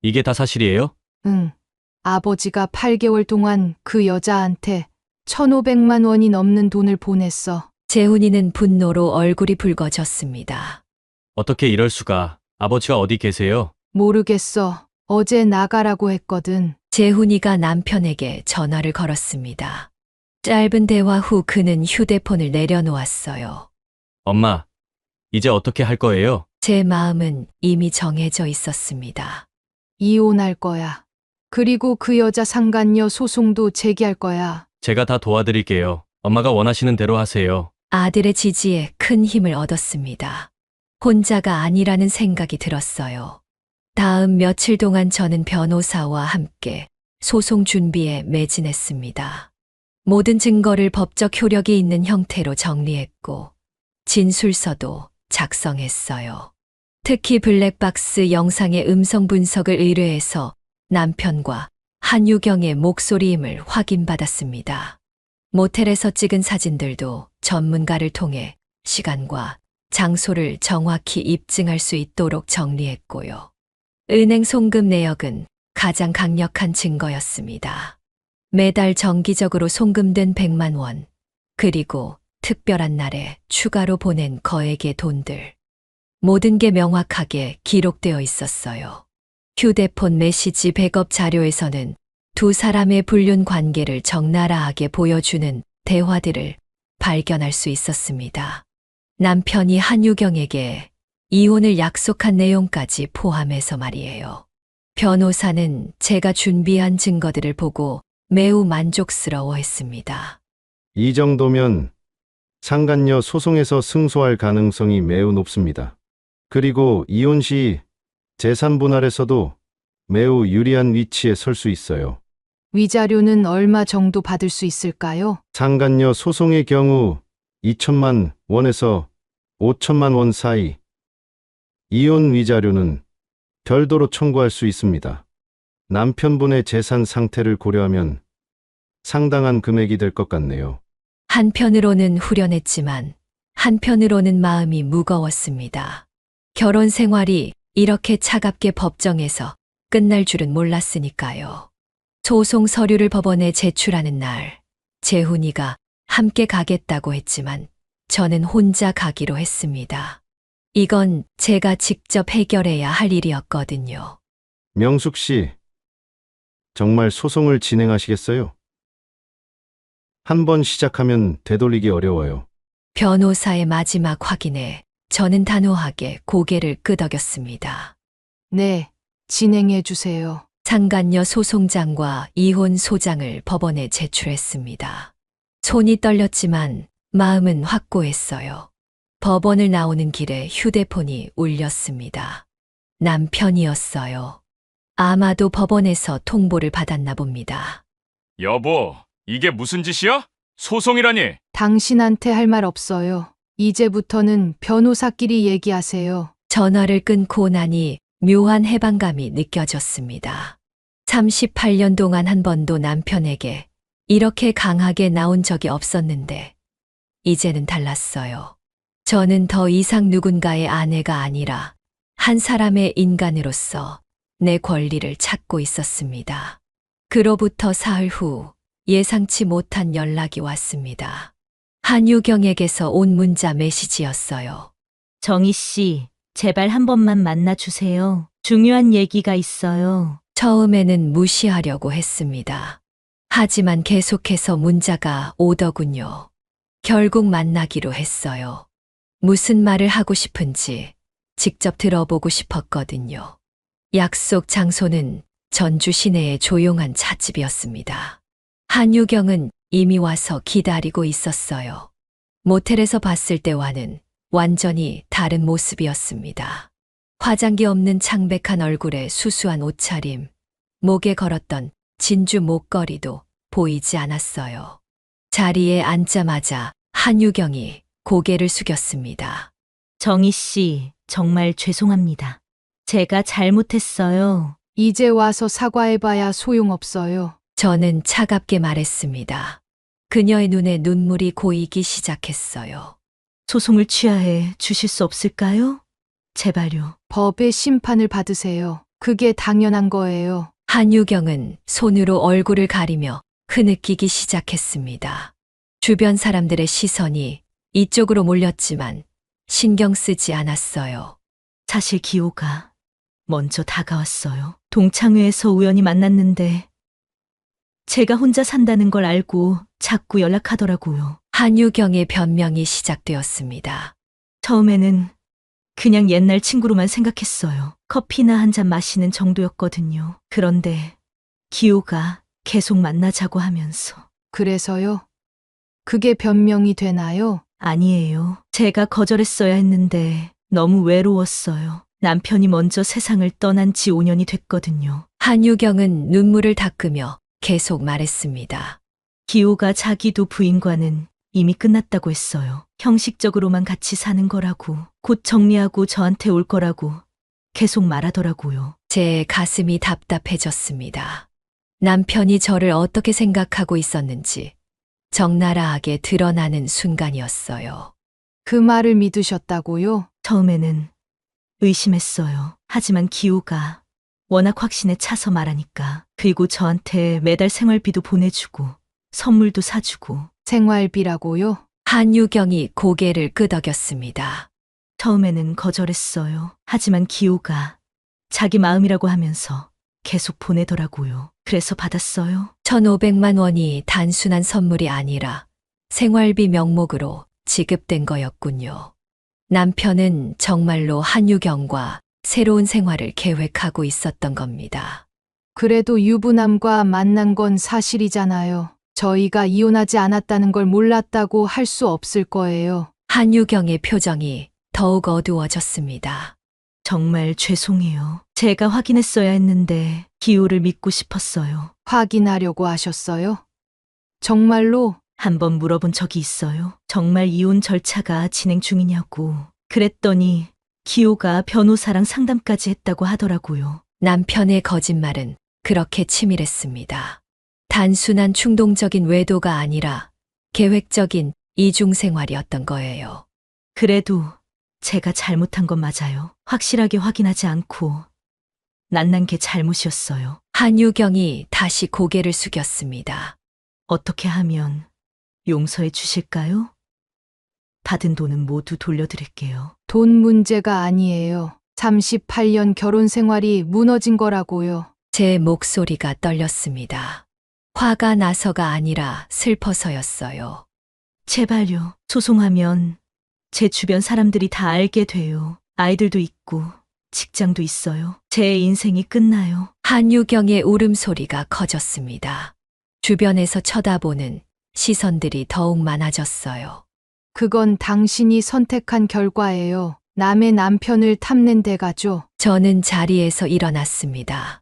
S6: 이게 다 사실이에요?
S4: 응. 아버지가 8개월 동안 그 여자한테 1,500만 원이 넘는 돈을 보냈어.
S3: 재훈이는 분노로 얼굴이 붉어졌습니다.
S6: 어떻게 이럴 수가. 아버지가 어디 계세요?
S4: 모르겠어. 어제 나가라고 했거든.
S3: 재훈이가 남편에게 전화를 걸었습니다. 짧은 대화 후 그는 휴대폰을 내려놓았어요.
S6: 엄마, 이제 어떻게 할 거예요?
S3: 제 마음은 이미 정해져 있었습니다.
S4: 이혼할 거야. 그리고 그 여자 상간녀 소송도 제기할 거야.
S6: 제가 다 도와드릴게요. 엄마가 원하시는 대로 하세요.
S3: 아들의 지지에 큰 힘을 얻었습니다. 혼자가 아니라는 생각이 들었어요. 다음 며칠 동안 저는 변호사와 함께 소송 준비에 매진했습니다. 모든 증거를 법적 효력이 있는 형태로 정리했고 진술서도 작성했어요. 특히 블랙박스 영상의 음성 분석을 의뢰해서 남편과 한유경의 목소리임을 확인받았습니다. 모텔에서 찍은 사진들도 전문가를 통해 시간과 장소를 정확히 입증할 수 있도록 정리했고요. 은행 송금 내역은 가장 강력한 증거였습니다. 매달 정기적으로 송금된 100만 원, 그리고 특별한 날에 추가로 보낸 거액의 돈들. 모든 게 명확하게 기록되어 있었어요. 휴대폰 메시지 백업 자료에서는 두 사람의 불륜 관계를 적나라하게 보여주는 대화들을 발견할 수 있었습니다. 남편이 한유경에게 이혼을 약속한 내용까지 포함해서 말이에요. 변호사는 제가 준비한 증거들을 보고 매우 만족스러워했습니다.
S7: 이 정도면 상간녀 소송에서 승소할 가능성이 매우 높습니다. 그리고 이혼 시 재산 분할에서도 매우 유리한 위치에 설 수 있어요.
S4: 위자료는 얼마 정도 받을 수 있을까요?
S7: 상간녀 소송의 경우 2천만 원에서 5천만 원 사이, 이혼 위자료는 별도로 청구할 수 있습니다. 남편분의 재산 상태를 고려하면 상당한 금액이 될 것 같네요.
S3: 한편으로는 후련했지만 한편으로는 마음이 무거웠습니다. 결혼 생활이 이렇게 차갑게 법정에서 끝날 줄은 몰랐으니까요. 소송 서류를 법원에 제출하는 날, 재훈이가 함께 가겠다고 했지만 저는 혼자 가기로 했습니다. 이건 제가 직접 해결해야 할 일이었거든요.
S7: 명숙 씨, 정말 소송을 진행하시겠어요? 한 번 시작하면 되돌리기 어려워요.
S3: 변호사의 마지막 확인에 저는 단호하게 고개를 끄덕였습니다.
S4: 네, 진행해 주세요.
S3: 상간녀 소송장과 이혼 소장을 법원에 제출했습니다. 손이 떨렸지만 마음은 확고했어요. 법원을 나오는 길에 휴대폰이 울렸습니다. 남편이었어요. 아마도 법원에서 통보를 받았나 봅니다.
S2: 여보, 이게 무슨 짓이야? 소송이라니.
S4: 당신한테 할 말 없어요. 이제부터는 변호사끼리 얘기하세요.
S3: 전화를 끊고 나니 묘한 해방감이 느껴졌습니다. 38년 동안 한 번도 남편에게 이렇게 강하게 나온 적이 없었는데, 이제는 달랐어요. 저는 더 이상 누군가의 아내가 아니라 한 사람의 인간으로서 내 권리를 찾고 있었습니다. 그로부터 사흘 후 예상치 못한 연락이 왔습니다. 한유경에게서 온 문자 메시지였어요.
S1: 정희 씨, 제발 한 번만 만나주세요. 중요한 얘기가 있어요.
S3: 처음에는 무시하려고 했습니다. 하지만 계속해서 문자가 오더군요. 결국 만나기로 했어요. 무슨 말을 하고 싶은지 직접 들어보고 싶었거든요. 약속 장소는 전주 시내의 조용한 찻집이었습니다. 한유경은 이미 와서 기다리고 있었어요. 모텔에서 봤을 때와는 완전히 다른 모습이었습니다. 화장기 없는 창백한 얼굴에 수수한 옷차림, 목에 걸었던 진주 목걸이도 보이지 않았어요. 자리에 앉자마자 한유경이 고개를 숙였습니다.
S1: 정희 씨, 정말 죄송합니다. 제가 잘못했어요.
S4: 이제 와서 사과해봐야 소용없어요.
S3: 저는 차갑게 말했습니다. 그녀의 눈에 눈물이 고이기 시작했어요.
S1: 소송을 취하해 주실 수 없을까요? 제발요.
S4: 법의 심판을 받으세요. 그게 당연한 거예요.
S3: 한유경은 손으로 얼굴을 가리며 흐느끼기 시작했습니다. 주변 사람들의 시선이 이쪽으로 몰렸지만 신경 쓰지 않았어요.
S1: 사실 기호가 먼저 다가왔어요. 동창회에서 우연히 만났는데 제가 혼자 산다는 걸 알고 자꾸 연락하더라고요.
S3: 한유경의 변명이 시작되었습니다.
S1: 처음에는 그냥 옛날 친구로만 생각했어요. 커피나 한 잔 마시는 정도였거든요. 그런데 기호가 계속 만나자고 하면서.
S4: 그래서요? 그게 변명이 되나요?
S1: 아니에요. 제가 거절했어야 했는데 너무 외로웠어요. 남편이 먼저 세상을 떠난 지 5년이 됐거든요.
S3: 한유경은 눈물을 닦으며 계속 말했습니다.
S1: 기호가 자기도 부인과는 이미 끝났다고 했어요. 형식적으로만 같이 사는 거라고, 곧 정리하고 저한테 올 거라고 계속 말하더라고요.
S3: 제 가슴이 답답해졌습니다. 남편이 저를 어떻게 생각하고 있었는지 적나라하게 드러나는 순간이었어요.
S4: 그 말을 믿으셨다고요?
S1: 처음에는 의심했어요. 하지만 기호가 워낙 확신에 차서 말하니까. 그리고 저한테 매달 생활비도 보내주고 선물도 사주고.
S4: 생활비라고요?
S3: 한유경이 고개를 끄덕였습니다.
S1: 처음에는 거절했어요. 하지만 기호가 자기 마음이라고 하면서 계속 보내더라고요. 그래서 받았어요.
S3: 1,500만 원이 단순한 선물이 아니라 생활비 명목으로 지급된 거였군요. 남편은 정말로 한유경과 새로운 생활을 계획하고 있었던 겁니다.
S4: 그래도 유부남과 만난 건 사실이잖아요. 저희가 이혼하지 않았다는 걸 몰랐다고 할 수 없을 거예요.
S3: 한유경의 표정이 더욱 어두워졌습니다.
S1: 정말 죄송해요. 제가 확인했어야 했는데 기호를 믿고 싶었어요.
S4: 확인하려고 하셨어요? 정말로?
S1: 한번 물어본 적이 있어요. 정말 이혼 절차가 진행 중이냐고. 그랬더니 기호가 변호사랑 상담까지 했다고 하더라고요.
S3: 남편의 거짓말은 그렇게 치밀했습니다. 단순한 충동적인 외도가 아니라 계획적인 이중생활이었던 거예요.
S1: 그래도 제가 잘못한 건 맞아요. 확실하게 확인하지 않고 낯난 게 잘못이었어요.
S3: 한유경이 다시 고개를 숙였습니다.
S1: 어떻게 하면 용서해 주실까요? 받은 돈은 모두 돌려드릴게요.
S4: 돈 문제가 아니에요. 38년 결혼 생활이 무너진 거라고요.
S3: 제 목소리가 떨렸습니다. 화가 나서가 아니라 슬퍼서였어요.
S1: 제발요. 소송하면 제 주변 사람들이 다 알게 돼요. 아이들도 있고 직장도 있어요. 제 인생이 끝나요.
S3: 한유경의 울음소리가 커졌습니다. 주변에서 쳐다보는 시선들이 더욱 많아졌어요.
S4: 그건 당신이 선택한 결과예요. 남의 남편을 탐낸 대가죠.
S3: 저는 자리에서 일어났습니다.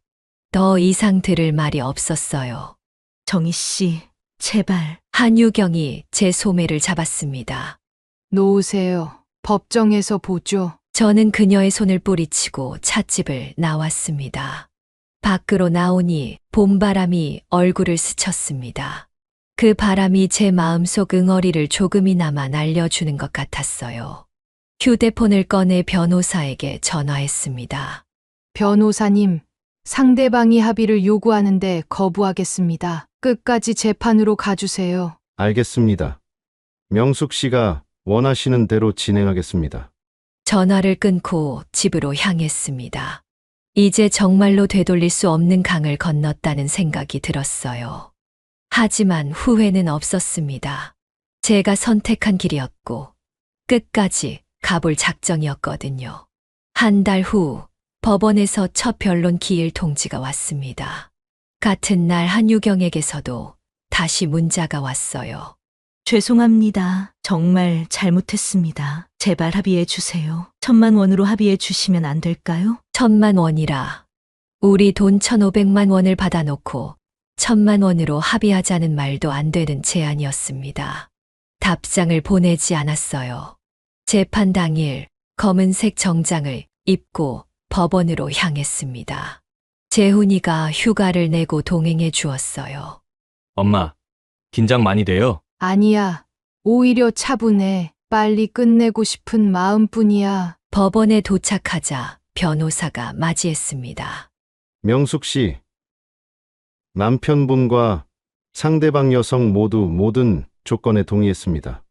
S3: 더 이상 들을 말이 없었어요.
S1: 정희 씨, 제발.
S3: 한유경이 제 소매를 잡았습니다.
S4: 놓으세요. 법정에서 보죠.
S3: 저는 그녀의 손을 뿌리치고 찻집을 나왔습니다. 밖으로 나오니 봄바람이 얼굴을 스쳤습니다. 그 바람이 제 마음속 응어리를 조금이나마 날려주는 것 같았어요. 휴대폰을 꺼내 변호사에게 전화했습니다.
S4: 변호사님, 상대방이 합의를 요구하는데 거부하겠습니다. 끝까지 재판으로 가주세요.
S7: 알겠습니다. 명숙 씨가 원하시는 대로 진행하겠습니다.
S3: 전화를 끊고 집으로 향했습니다. 이제 정말로 되돌릴 수 없는 강을 건넜다는 생각이 들었어요. 하지만 후회는 없었습니다. 제가 선택한 길이었고 끝까지 가볼 작정이었거든요. 한 달 후 법원에서 첫 변론 기일 통지가 왔습니다. 같은 날 한유경에게서도 다시 문자가 왔어요.
S1: 죄송합니다. 정말 잘못했습니다. 제발 합의해 주세요. 1,000만 원으로 합의해 주시면 안 될까요?
S3: 1,000만 원이라. 우리 돈 1,500만 원을 받아놓고 1,000만 원으로 합의하자는 말도 안 되는 제안이었습니다. 답장을 보내지 않았어요. 재판 당일 검은색 정장을 입고 법원으로 향했습니다. 재훈이가 휴가를 내고 동행해 주었어요.
S6: 엄마, 긴장 많이 돼요?
S4: 아니야. 오히려 차분해. 빨리 끝내고 싶은 마음뿐이야.
S3: 법원에 도착하자 변호사가 맞이했습니다.
S7: 명숙 씨, 남편분과 상대방 여성 모두 모든 조건에 동의했습니다.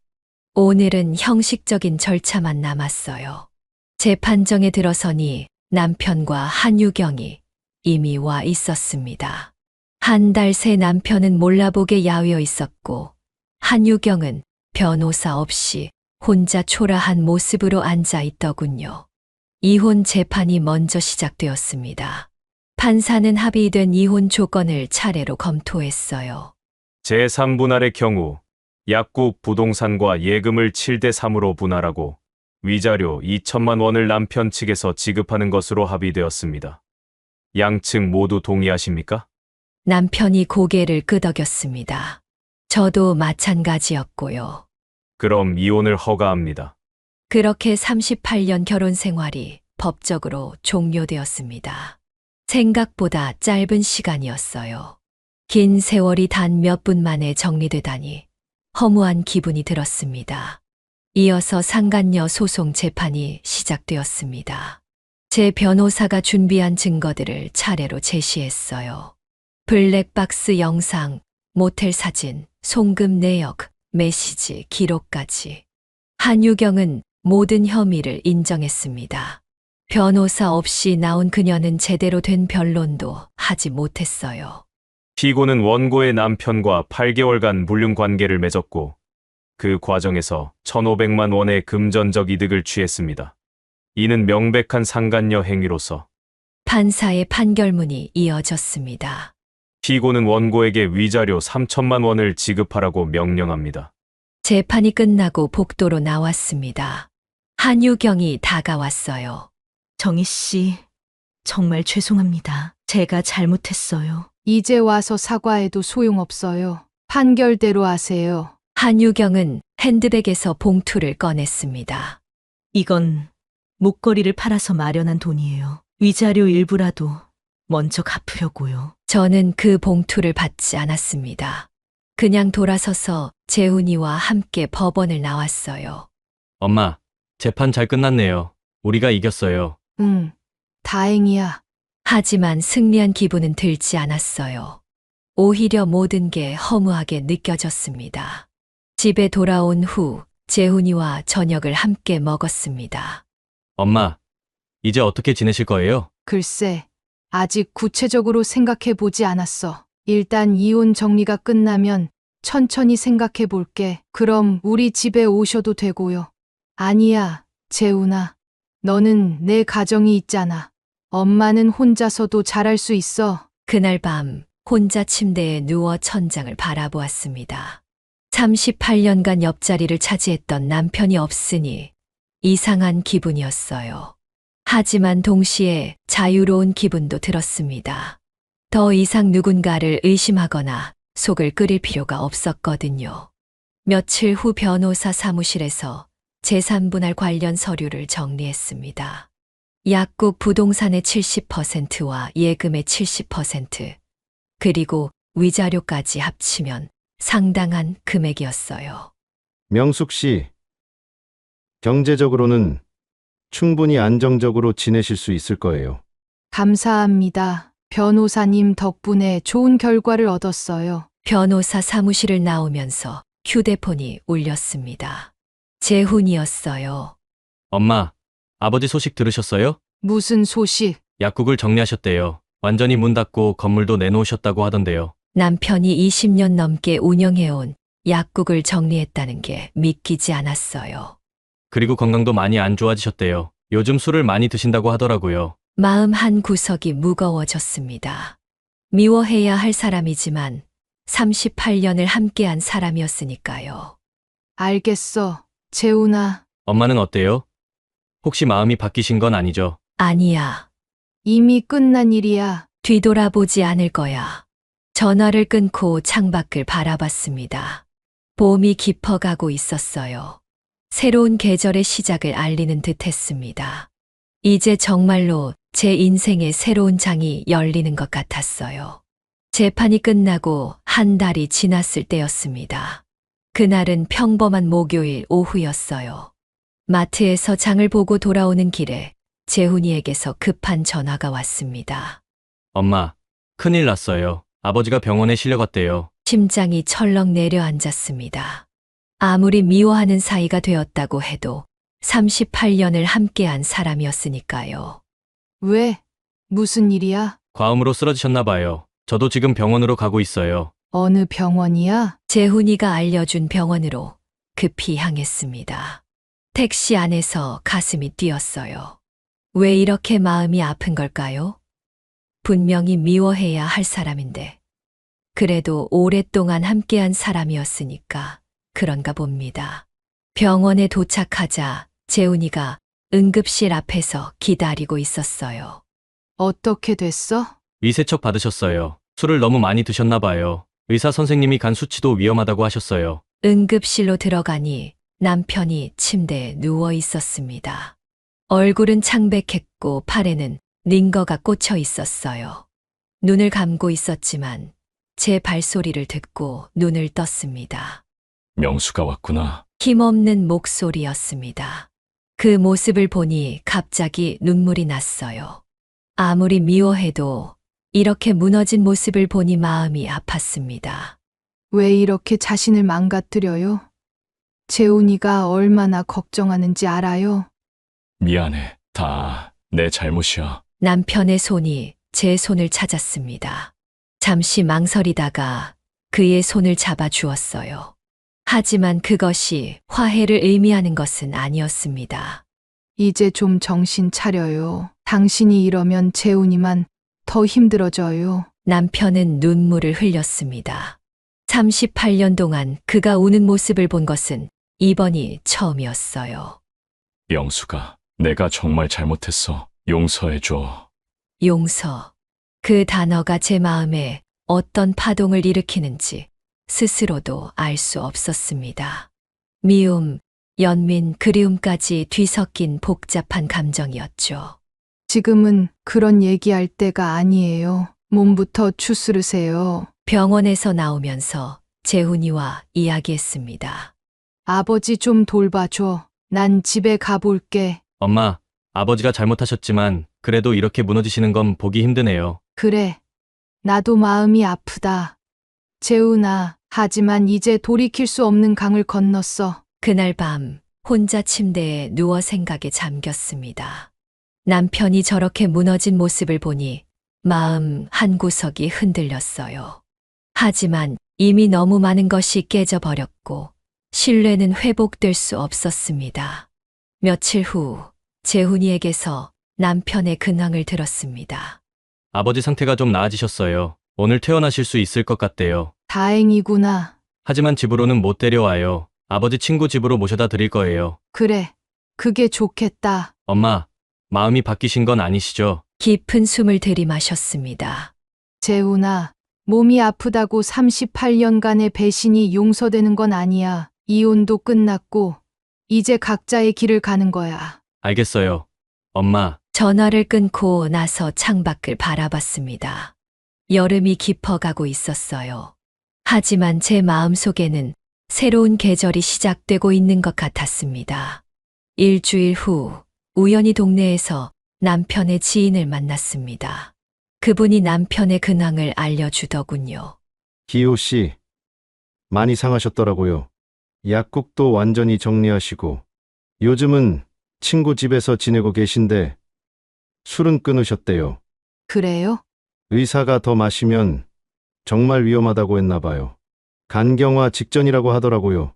S3: 오늘은 형식적인 절차만 남았어요. 재판정에 들어서니 남편과 한유경이 이미 와 있었습니다. 한 달 새 남편은 몰라보게 야위어 있었고 한유경은 변호사 없이 혼자 초라한 모습으로 앉아 있더군요. 이혼 재판이 먼저 시작되었습니다. 판사는 합의된 이혼 조건을 차례로 검토했어요.
S2: 제3분할의 경우 약국 부동산과 예금을 7대 3으로 분할하고 위자료 2천만 원을 남편 측에서 지급하는 것으로 합의되었습니다. 양측 모두 동의하십니까?
S3: 남편이 고개를 끄덕였습니다. 저도 마찬가지였고요.
S2: 그럼 이혼을 허가합니다.
S3: 그렇게 38년 결혼 생활이 법적으로 종료되었습니다. 생각보다 짧은 시간이었어요. 긴 세월이 단 몇 분 만에 정리되다니 허무한 기분이 들었습니다. 이어서 상간녀 소송 재판이 시작되었습니다. 제 변호사가 준비한 증거들을 차례로 제시했어요. 블랙박스 영상, 모텔 사진, 송금 내역, 메시지, 기록까지. 한유경은 모든 혐의를 인정했습니다. 변호사 없이 나온 그녀는 제대로 된 변론도 하지 못했어요.
S2: 피고는 원고의 남편과 8개월간 불륜 관계를 맺었고 그 과정에서 1,500만 원의 금전적 이득을 취했습니다. 이는 명백한 상간녀 행위로서
S3: 판사의 판결문이 이어졌습니다.
S2: 피고는 원고에게 위자료 3천만 원을 지급하라고 명령합니다.
S3: 재판이 끝나고 복도로 나왔습니다. 한유경이 다가왔어요.
S1: 정희 씨, 정말 죄송합니다. 제가 잘못했어요.
S4: 이제 와서 사과해도 소용없어요. 판결대로 하세요.
S3: 한유경은 핸드백에서 봉투를 꺼냈습니다.
S1: 이건 목걸이를 팔아서 마련한 돈이에요. 위자료 일부라도 먼저 갚으려고요.
S3: 저는 그 봉투를 받지 않았습니다. 그냥 돌아서서 재훈이와 함께 법원을 나왔어요.
S6: 엄마, 재판 잘 끝났네요. 우리가 이겼어요.
S4: 응, 다행이야.
S3: 하지만 승리한 기분은 들지 않았어요. 오히려 모든 게 허무하게 느껴졌습니다. 집에 돌아온 후 재훈이와 저녁을 함께 먹었습니다.
S6: 엄마, 이제 어떻게 지내실 거예요?
S4: 글쎄, 아직 구체적으로 생각해 보지 않았어. 일단 이혼 정리가 끝나면 천천히 생각해 볼게. 그럼 우리 집에 오셔도 되고요. 아니야, 재훈아. 너는 내 가정이 있잖아. 엄마는 혼자서도 잘할 수 있어.
S3: 그날 밤 혼자 침대에 누워 천장을 바라보았습니다. 38년간 옆자리를 차지했던 남편이 없으니 이상한 기분이었어요. 하지만 동시에 자유로운 기분도 들었습니다. 더 이상 누군가를 의심하거나 속을 끓일 필요가 없었거든요. 며칠 후 변호사 사무실에서 재산분할 관련 서류를 정리했습니다. 약국 부동산의 70%와 예금의 70%, 그리고 위자료까지 합치면 상당한 금액이었어요.
S7: 명숙 씨, 경제적으로는 충분히 안정적으로 지내실 수 있을 거예요.
S4: 감사합니다. 변호사님 덕분에 좋은 결과를 얻었어요.
S3: 변호사 사무실을 나오면서 휴대폰이 울렸습니다. 재훈이었어요.
S6: 엄마, 아버지 소식 들으셨어요?
S4: 무슨 소식?
S6: 약국을 정리하셨대요. 완전히 문 닫고 건물도 내놓으셨다고 하던데요.
S3: 남편이 20년 넘게 운영해온 약국을 정리했다는 게 믿기지 않았어요.
S6: 그리고 건강도 많이 안 좋아지셨대요. 요즘 술을 많이 드신다고 하더라고요.
S3: 마음 한 구석이 무거워졌습니다. 미워해야 할 사람이지만 38년을 함께한 사람이었으니까요.
S4: 알겠어. 재훈아,
S6: 엄마는 어때요? 혹시 마음이 바뀌신 건 아니죠?
S3: 아니야.
S4: 이미 끝난 일이야.
S3: 뒤돌아보지 않을 거야. 전화를 끊고 창밖을 바라봤습니다. 봄이 깊어가고 있었어요. 새로운 계절의 시작을 알리는 듯 했습니다. 이제 정말로 제 인생의 새로운 장이 열리는 것 같았어요. 재판이 끝나고 한 달이 지났을 때였습니다. 그날은 평범한 목요일 오후였어요. 마트에서 장을 보고 돌아오는 길에 재훈이에게서 급한 전화가 왔습니다.
S6: 엄마, 큰일 났어요. 아버지가 병원에 실려갔대요.
S3: 심장이 철렁 내려앉았습니다. 아무리 미워하는 사이가 되었다고 해도 38년을 함께한 사람이었으니까요.
S4: 왜? 무슨 일이야?
S6: 과음으로 쓰러지셨나 봐요. 저도 지금 병원으로 가고 있어요.
S4: 어느 병원이야?
S3: 재훈이가 알려준 병원으로 급히 향했습니다. 택시 안에서 가슴이 뛰었어요. 왜 이렇게 마음이 아픈 걸까요? 분명히 미워해야 할 사람인데, 그래도 오랫동안 함께한 사람이었으니까 그런가 봅니다. 병원에 도착하자 재훈이가 응급실 앞에서 기다리고 있었어요.
S4: 어떻게 됐어?
S6: 위세척 받으셨어요. 술을 너무 많이 드셨나 봐요. 의사 선생님이 간 수치도 위험하다고 하셨어요.
S3: 응급실로 들어가니 남편이 침대에 누워 있었습니다. 얼굴은 창백했고 팔에는 링거가 꽂혀 있었어요. 눈을 감고 있었지만 제 발소리를 듣고 눈을 떴습니다.
S2: 명수가 왔구나.
S3: 힘없는 목소리였습니다. 그 모습을 보니 갑자기 눈물이 났어요. 아무리 미워해도 이렇게 무너진 모습을 보니 마음이 아팠습니다.
S4: 왜 이렇게 자신을 망가뜨려요? 재훈이가 얼마나 걱정하는지 알아요?
S2: 미안해. 다 내 잘못이야.
S3: 남편의 손이 제 손을 찾았습니다. 잠시 망설이다가 그의 손을 잡아 주었어요. 하지만 그것이 화해를 의미하는 것은 아니었습니다.
S4: 이제 좀 정신 차려요. 당신이 이러면 재훈이만 더 힘들어져요.
S3: 남편은 눈물을 흘렸습니다. 38년 동안 그가 우는 모습을 본 것은 이번이 처음이었어요.
S2: 명수가 내가 정말 잘못했어. 용서해줘.
S3: 용서. 그 단어가 제 마음에 어떤 파동을 일으키는지 스스로도 알 수 없었습니다. 미움, 연민, 그리움까지 뒤섞인 복잡한 감정이었죠.
S4: 지금은 그런 얘기할 때가 아니에요. 몸부터 추스르세요.
S3: 병원에서 나오면서 재훈이와 이야기했습니다.
S4: 아버지 좀 돌봐줘. 난 집에 가볼게.
S6: 엄마, 아버지가 잘못하셨지만 그래도 이렇게 무너지시는 건 보기 힘드네요.
S4: 그래. 나도 마음이 아프다. 재훈아, 하지만 이제 돌이킬 수 없는 강을 건넜어.
S3: 그날 밤 혼자 침대에 누워 생각에 잠겼습니다. 남편이 저렇게 무너진 모습을 보니 마음 한구석이 흔들렸어요. 하지만 이미 너무 많은 것이 깨져버렸고 신뢰는 회복될 수 없었습니다. 며칠 후 재훈이에게서 남편의 근황을 들었습니다.
S6: 아버지 상태가 좀 나아지셨어요. 오늘 퇴원하실 수 있을 것 같대요.
S4: 다행이구나.
S6: 하지만 집으로는 못 데려와요. 아버지 친구 집으로 모셔다 드릴 거예요.
S4: 그래. 그게 좋겠다.
S6: 엄마, 마음이 바뀌신 건 아니시죠?
S3: 깊은 숨을 들이마셨습니다.
S4: 재훈아, 몸이 아프다고 38년간의 배신이 용서되는 건 아니야. 이혼도 끝났고, 이제 각자의 길을 가는 거야.
S6: 알겠어요. 엄마,
S3: 전화를 끊고 나서 창밖을 바라봤습니다. 여름이 깊어가고 있었어요. 하지만 제 마음속에는 새로운 계절이 시작되고 있는 것 같았습니다. 일주일 후 우연히 동네에서 남편의 지인을 만났습니다. 그분이 남편의 근황을 알려주더군요.
S7: 기호 씨, 많이 상하셨더라고요. 약국도 완전히 정리하시고, 요즘은 친구 집에서 지내고 계신데, 술은 끊으셨대요.
S4: 그래요?
S7: 의사가 더 마시면 정말 위험하다고 했나 봐요. 간경화 직전이라고 하더라고요.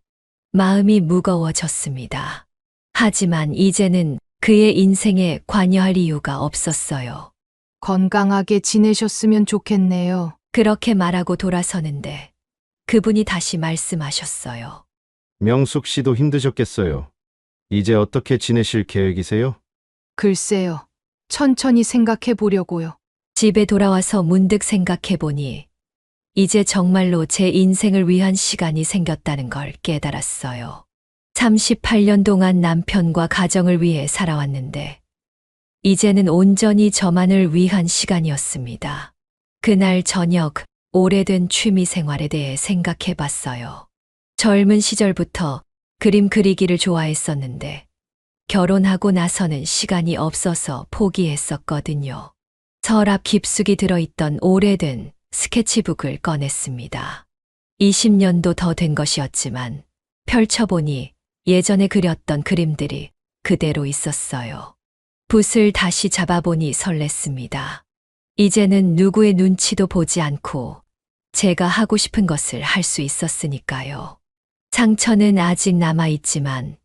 S3: 마음이 무거워졌습니다. 하지만 이제는 그의 인생에 관여할 이유가 없었어요.
S4: 건강하게 지내셨으면 좋겠네요.
S3: 그렇게 말하고 돌아서는데 그분이 다시 말씀하셨어요.
S7: 명숙 씨도 힘드셨겠어요. 이제 어떻게 지내실 계획이세요?
S4: 글쎄요. 천천히 생각해 보려고요.
S3: 집에 돌아와서 문득 생각해보니 이제 정말로 제 인생을 위한 시간이 생겼다는 걸 깨달았어요. 38년 동안 남편과 가정을 위해 살아왔는데 이제는 온전히 저만을 위한 시간이었습니다. 그날 저녁 오래된 취미 생활에 대해 생각해 봤어요. 젊은 시절부터 그림 그리기를 좋아했었는데 결혼하고 나서는 시간이 없어서 포기했었거든요. 서랍 깊숙이 들어있던 오래된 스케치북을 꺼냈습니다. 20년도 더 된 것이었지만 펼쳐보니 예전에 그렸던 그림들이 그대로 있었어요. 붓을 다시 잡아보니 설렜습니다. 이제는 누구의 눈치도 보지 않고 제가 하고 싶은 것을 할 수 있었으니까요. 상처는 아직 남아있지만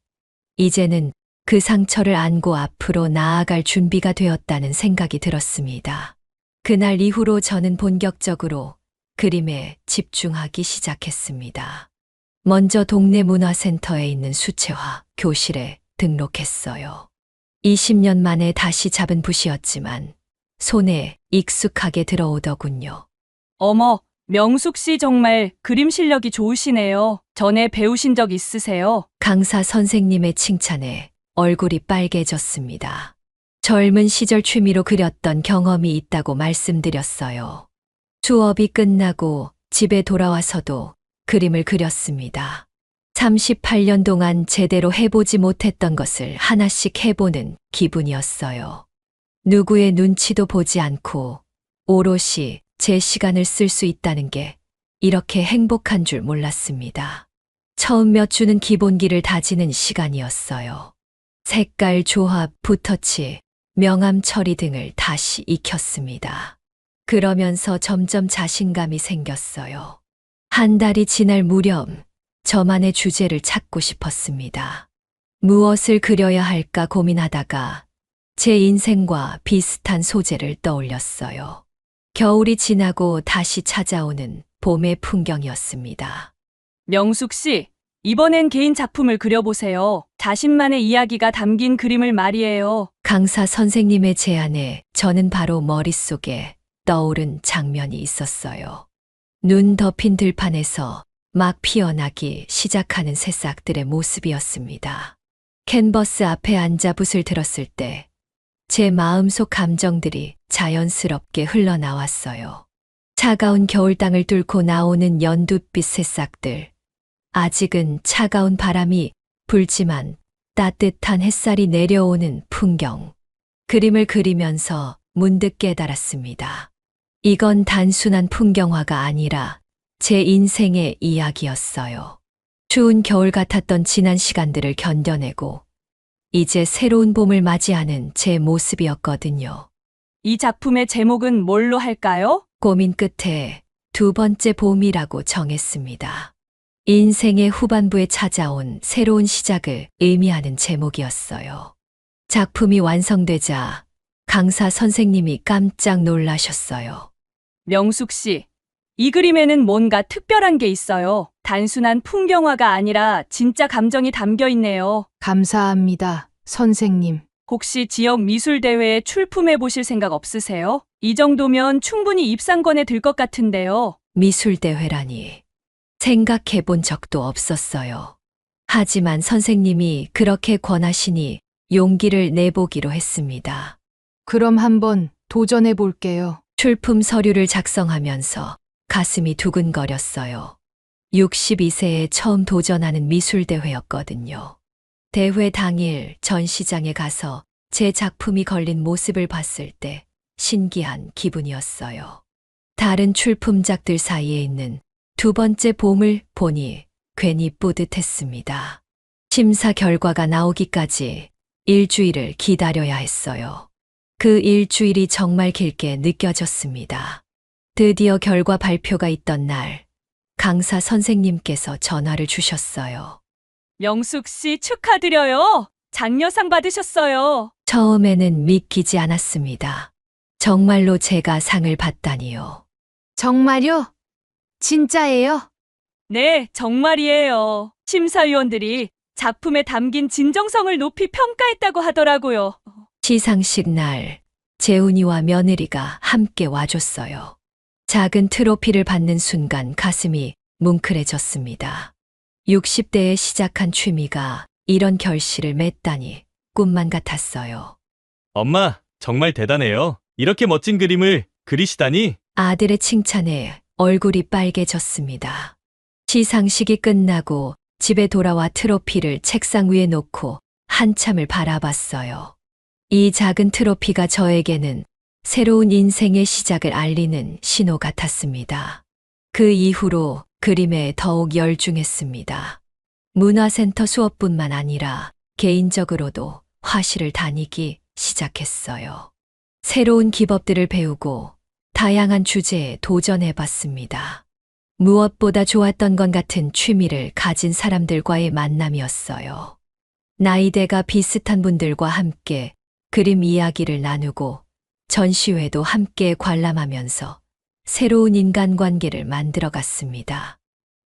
S3: 이제는 그 상처를 안고 앞으로 나아갈 준비가 되었다는 생각이 들었습니다. 그날 이후로 저는 본격적으로 그림에 집중하기 시작했습니다. 먼저 동네 문화센터에 있는 수채화 교실에 등록했어요. 20년 만에 다시 잡은 붓이었지만 손에 익숙하게 들어오더군요.
S8: 어머, 명숙 씨 정말 그림 실력이 좋으시네요. 전에 배우신 적 있으세요?
S3: 강사 선생님의 칭찬에 얼굴이 빨개졌습니다. 젊은 시절 취미로 그렸던 경험이 있다고 말씀드렸어요. 수업이 끝나고 집에 돌아와서도 그림을 그렸습니다. 38년 동안 제대로 해보지 못했던 것을 하나씩 해보는 기분이었어요. 누구의 눈치도 보지 않고 오롯이 제 시간을 쓸 수 있다는 게 이렇게 행복한 줄 몰랐습니다. 처음 몇 주는 기본기를 다지는 시간이었어요. 색깔 조합, 붓터치, 명암 처리 등을 다시 익혔습니다. 그러면서 점점 자신감이 생겼어요. 한 달이 지날 무렵 저만의 주제를 찾고 싶었습니다. 무엇을 그려야 할까 고민하다가 제 인생과 비슷한 소재를 떠올렸어요. 겨울이 지나고 다시 찾아오는 봄의 풍경이었습니다.
S8: 명숙 씨, 이번엔 개인 작품을 그려보세요. 자신만의 이야기가 담긴 그림을 말이에요.
S3: 강사 선생님의 제안에 저는 바로 머릿속에 떠오른 장면이 있었어요. 눈 덮인 들판에서 막 피어나기 시작하는 새싹들의 모습이었습니다. 캔버스 앞에 앉아 붓을 들었을 때 제 마음속 감정들이 자연스럽게 흘러나왔어요. 차가운 겨울 땅을 뚫고 나오는 연두빛 새싹들. 아직은 차가운 바람이 불지만 따뜻한 햇살이 내려오는 풍경. 그림을 그리면서 문득 깨달았습니다. 이건 단순한 풍경화가 아니라 제 인생의 이야기였어요. 추운 겨울 같았던 지난 시간들을 견뎌내고 이제 새로운 봄을 맞이하는 제 모습이었거든요.
S8: 이 작품의 제목은 뭘로 할까요?
S3: 고민 끝에 두 번째 봄이라고 정했습니다. 인생의 후반부에 찾아온 새로운 시작을 의미하는 제목이었어요. 작품이 완성되자 강사 선생님이 깜짝 놀라셨어요.
S8: 명숙 씨, 이 그림에는 뭔가 특별한 게 있어요. 단순한 풍경화가 아니라 진짜 감정이 담겨 있네요.
S4: 감사합니다, 선생님.
S8: 혹시 지역 미술 대회에 출품해 보실 생각 없으세요? 이 정도면 충분히 입상권에 들 것 같은데요.
S3: 미술대회라니 생각해 본 적도 없었어요. 하지만 선생님이 그렇게 권하시니 용기를 내보기로 했습니다.
S4: 그럼 한번 도전해 볼게요.
S3: 출품 서류를 작성하면서 가슴이 두근거렸어요. 62세에 처음 도전하는 미술대회였거든요. 대회 당일 전시장에 가서 제 작품이 걸린 모습을 봤을 때 신기한 기분이었어요. 다른 출품작들 사이에 있는 두 번째 봄을 보니 괜히 뿌듯했습니다. 심사 결과가 나오기까지 일주일을 기다려야 했어요. 그 일주일이 정말 길게 느껴졌습니다. 드디어 결과 발표가 있던 날, 강사 선생님께서 전화를 주셨어요.
S8: 명숙 씨 축하드려요. 장려상 받으셨어요.
S3: 처음에는 믿기지 않았습니다. 정말로 제가 상을 받다니요.
S4: 정말요? 진짜예요?
S8: 네, 정말이에요. 심사위원들이 작품에 담긴 진정성을 높이 평가했다고 하더라고요.
S3: 시상식 날, 재훈이와 며느리가 함께 와줬어요. 작은 트로피를 받는 순간 가슴이 뭉클해졌습니다. 60대에 시작한 취미가 이런 결실을 맺다니 꿈만 같았어요.
S6: 엄마, 정말 대단해요. 이렇게 멋진 그림을 그리시다니.
S3: 아들의 칭찬에 얼굴이 빨개졌습니다. 시상식이 끝나고 집에 돌아와 트로피를 책상 위에 놓고 한참을 바라봤어요. 이 작은 트로피가 저에게는 새로운 인생의 시작을 알리는 신호 같았습니다. 그 이후로 그림에 더욱 열중했습니다. 문화센터 수업뿐만 아니라 개인적으로도 화실을 다니기 시작했어요. 새로운 기법들을 배우고 다양한 주제에 도전해봤습니다. 무엇보다 좋았던 건 같은 취미를 가진 사람들과의 만남이었어요. 나이대가 비슷한 분들과 함께 그림 이야기를 나누고 전시회도 함께 관람하면서 새로운 인간관계를 만들어갔습니다.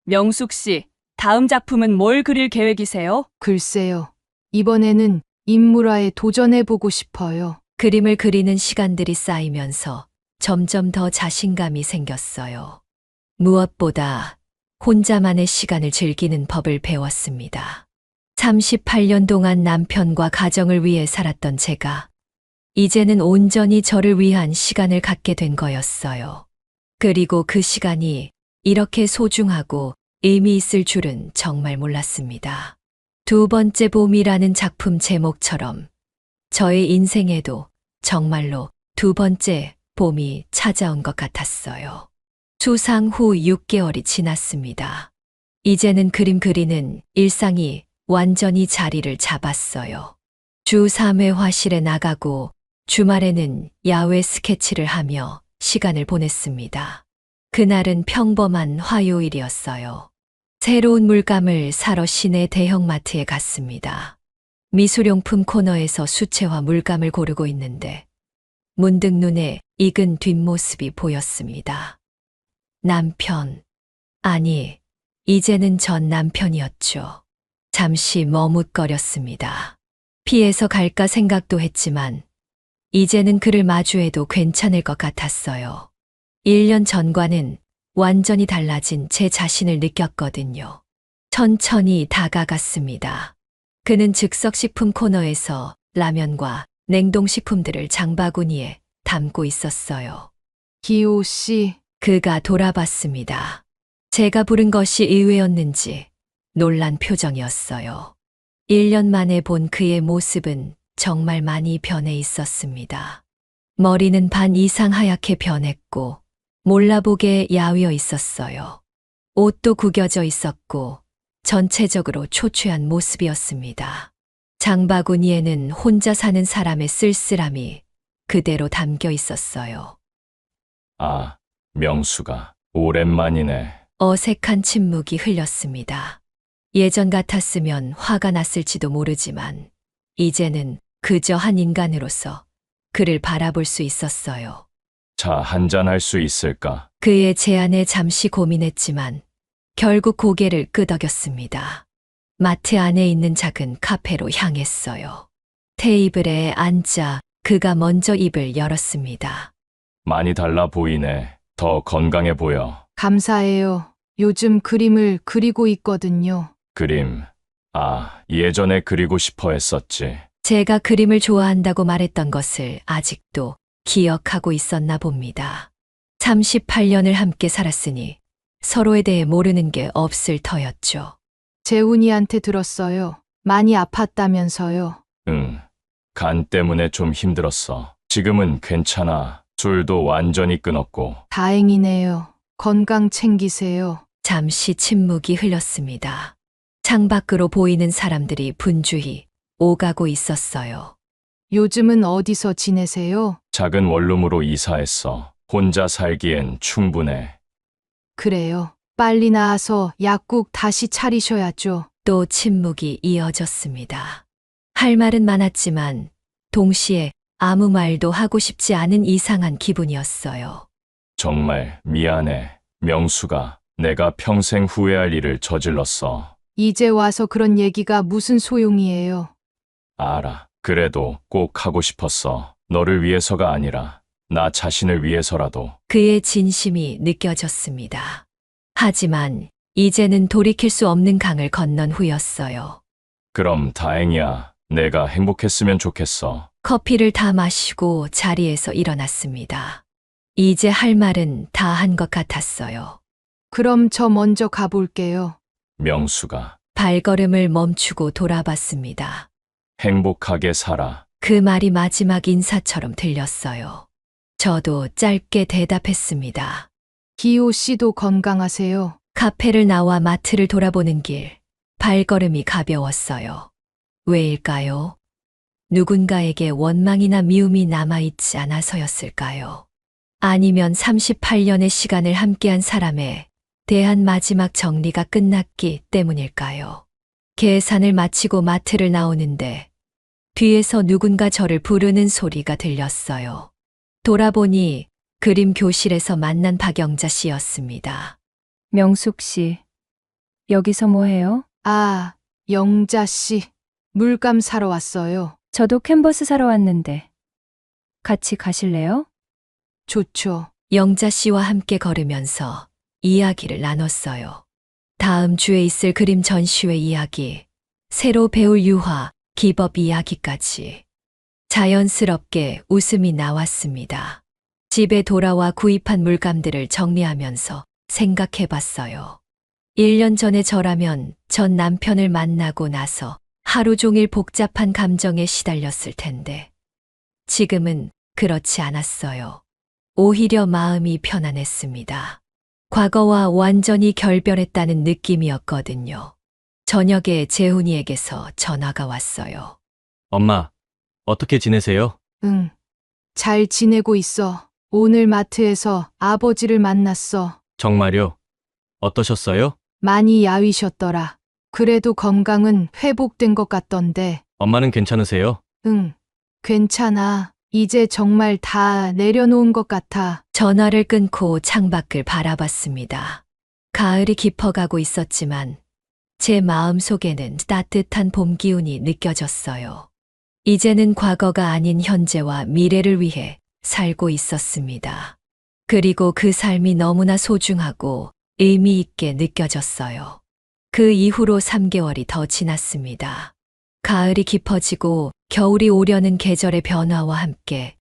S8: 명숙 씨, 다음 작품은 뭘 그릴 계획이세요?
S4: 글쎄요. 이번에는 인물화에 도전해 보고 싶어요.
S3: 그림을 그리는 시간들이 쌓이면서 점점 더 자신감이 생겼어요. 무엇보다 혼자만의 시간을 즐기는 법을 배웠습니다. 38년 동안 남편과 가정을 위해 살았던 제가 이제는 온전히 저를 위한 시간을 갖게 된 거였어요. 그리고 그 시간이 이렇게 소중하고 의미 있을 줄은 정말 몰랐습니다. 두 번째 봄이라는 작품 제목처럼 저의 인생에도 정말로 두 번째 봄이 찾아온 것 같았어요. 수상 후 6개월이 지났습니다. 이제는 그림 그리는 일상이 완전히 자리를 잡았어요. 주 3회 화실에 나가고 주말에는 야외 스케치를 하며 시간을 보냈습니다. 그날은 평범한 화요일이었어요. 새로운 물감을 사러 시내 대형마트에 갔습니다. 미술용품 코너에서 수채화 물감을 고르고 있는데 문득 눈에 익은 뒷모습이 보였습니다. 남편, 아니, 이제는 전 남편이었죠. 잠시 머뭇거렸습니다. 피해서 갈까 생각도 했지만 이제는 그를 마주해도 괜찮을 것 같았어요. 1년 전과는 완전히 달라진 제 자신을 느꼈거든요. 천천히 다가갔습니다. 그는 즉석식품 코너에서 라면과 냉동식품들을 장바구니에 담고 있었어요.
S4: 기호 씨,
S3: 그가 돌아봤습니다. 제가 부른 것이 의외였는지 놀란 표정이었어요. 1년 만에 본 그의 모습은 정말 많이 변해 있었습니다. 머리는 반 이상 하얗게 변했고 몰라보게 야위어 있었어요. 옷도 구겨져 있었고 전체적으로 초췌한 모습이었습니다. 장바구니에는 혼자 사는 사람의 쓸쓸함이 그대로 담겨 있었어요.
S2: 아, 명수가 오랜만이네.
S3: 어색한 침묵이 흘렸습니다. 예전 같았으면 화가 났을지도 모르지만 이제는 그저 한 인간으로서 그를 바라볼 수 있었어요.
S2: 차 한잔할 수 있을까?
S3: 그의 제안에 잠시 고민했지만 결국 고개를 끄덕였습니다. 마트 안에 있는 작은 카페로 향했어요. 테이블에 앉아 그가 먼저 입을 열었습니다.
S2: 많이 달라 보이네. 더 건강해 보여.
S4: 감사해요. 요즘 그림을 그리고 있거든요.
S2: 그림. 아, 예전에 그리고 싶어 했었지.
S3: 제가 그림을 좋아한다고 말했던 것을 아직도 기억하고 있었나 봅니다. 38년을 함께 살았으니 서로에 대해 모르는 게 없을 터였죠.
S4: 재훈이한테 들었어요. 많이 아팠다면서요.
S2: 응. 간 때문에 좀 힘들었어. 지금은 괜찮아. 술도 완전히 끊었고.
S4: 다행이네요. 건강 챙기세요.
S3: 잠시 침묵이 흘렀습니다. 창밖으로 보이는 사람들이 분주히 오가고 있었어요.
S4: 요즘은 어디서 지내세요?
S2: 작은 원룸으로 이사했어. 혼자 살기엔 충분해.
S4: 그래요. 빨리 나와서 약국 다시 차리셔야죠.
S3: 또 침묵이 이어졌습니다. 할 말은 많았지만 동시에 아무 말도 하고 싶지 않은 이상한 기분이었어요.
S2: 정말 미안해. 명수가 내가 평생 후회할 일을 저질렀어.
S4: 이제 와서 그런 얘기가 무슨 소용이에요.
S2: 알아. 그래도 꼭 하고 싶었어. 너를 위해서가 아니라 나 자신을 위해서라도.
S3: 그의 진심이 느껴졌습니다. 하지만 이제는 돌이킬 수 없는 강을 건넌 후였어요.
S2: 그럼 다행이야. 내가 행복했으면 좋겠어.
S3: 커피를 다 마시고 자리에서 일어났습니다. 이제 할 말은 다 한 것 같았어요.
S4: 그럼 저 먼저 가볼게요.
S2: 명수가
S3: 발걸음을 멈추고 돌아봤습니다.
S2: 행복하게 살아.
S3: 그 말이 마지막 인사처럼 들렸어요. 저도 짧게 대답했습니다.
S4: 기호 씨도 건강하세요.
S3: 카페를 나와 마트를 돌아보는 길, 발걸음이 가벼웠어요. 왜일까요? 누군가에게 원망이나 미움이 남아있지 않아서였을까요? 아니면 38년의 시간을 함께한 사람에 대한 마지막 정리가 끝났기 때문일까요? 계산을 마치고 마트를 나오는데 뒤에서 누군가 저를 부르는 소리가 들렸어요. 돌아보니 그림 교실에서 만난 박영자 씨였습니다.
S9: 명숙 씨, 여기서 뭐 해요?
S4: 아, 영자 씨. 물감 사러 왔어요.
S9: 저도 캔버스 사러 왔는데. 같이 가실래요?
S4: 좋죠.
S3: 영자 씨와 함께 걸으면서 이야기를 나눴어요. 다음 주에 있을 그림 전시회 이야기, 새로 배울 유화, 기법 이야기까지. 자연스럽게 웃음이 나왔습니다. 집에 돌아와 구입한 물감들을 정리하면서 생각해 봤어요. 1년 전에 저라면 전 남편을 만나고 나서 하루 종일 복잡한 감정에 시달렸을 텐데. 지금은 그렇지 않았어요. 오히려 마음이 편안했습니다. 과거와 완전히 결별했다는 느낌이었거든요. 저녁에 재훈이에게서 전화가 왔어요.
S6: 엄마, 어떻게 지내세요?
S4: 응. 잘 지내고 있어. 오늘 마트에서 아버지를 만났어.
S6: 정말요? 어떠셨어요?
S4: 많이 야위셨더라. 그래도 건강은 회복된 것 같던데.
S6: 엄마는 괜찮으세요?
S4: 응. 괜찮아. 이제 정말 다 내려놓은 것 같아.
S3: 전화를 끊고 창밖을 바라봤습니다. 가을이 깊어가고 있었지만 제 마음 속에는 따뜻한 봄 기운이 느껴졌어요. 이제는 과거가 아닌 현재와 미래를 위해 살고 있었습니다. 그리고 그 삶이 너무나 소중하고 의미 있게 느껴졌어요. 그 이후로 3개월이 더 지났습니다. 가을이 깊어지고 겨울이 오려는 계절의 변화와 함께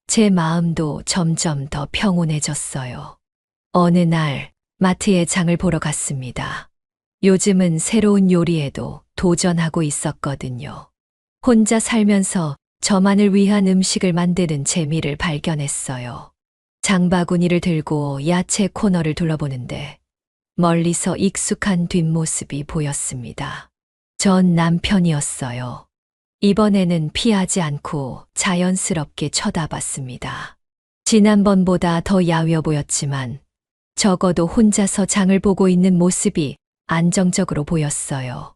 S3: 제 마음도 점점 더 평온해졌어요. 어느 날 마트에 장을 보러 갔습니다. 요즘은 새로운 요리에도 도전하고 있었거든요. 혼자 살면서 저만을 위한 음식을 만드는 재미를 발견했어요. 장바구니를 들고 야채 코너를 둘러보는데 멀리서 익숙한 뒷모습이 보였습니다. 전 남편이었어요. 이번에는 피하지 않고 자연스럽게 쳐다봤습니다. 지난번보다 더 야위어 보였지만 적어도 혼자서 장을 보고 있는 모습이 안정적으로 보였어요.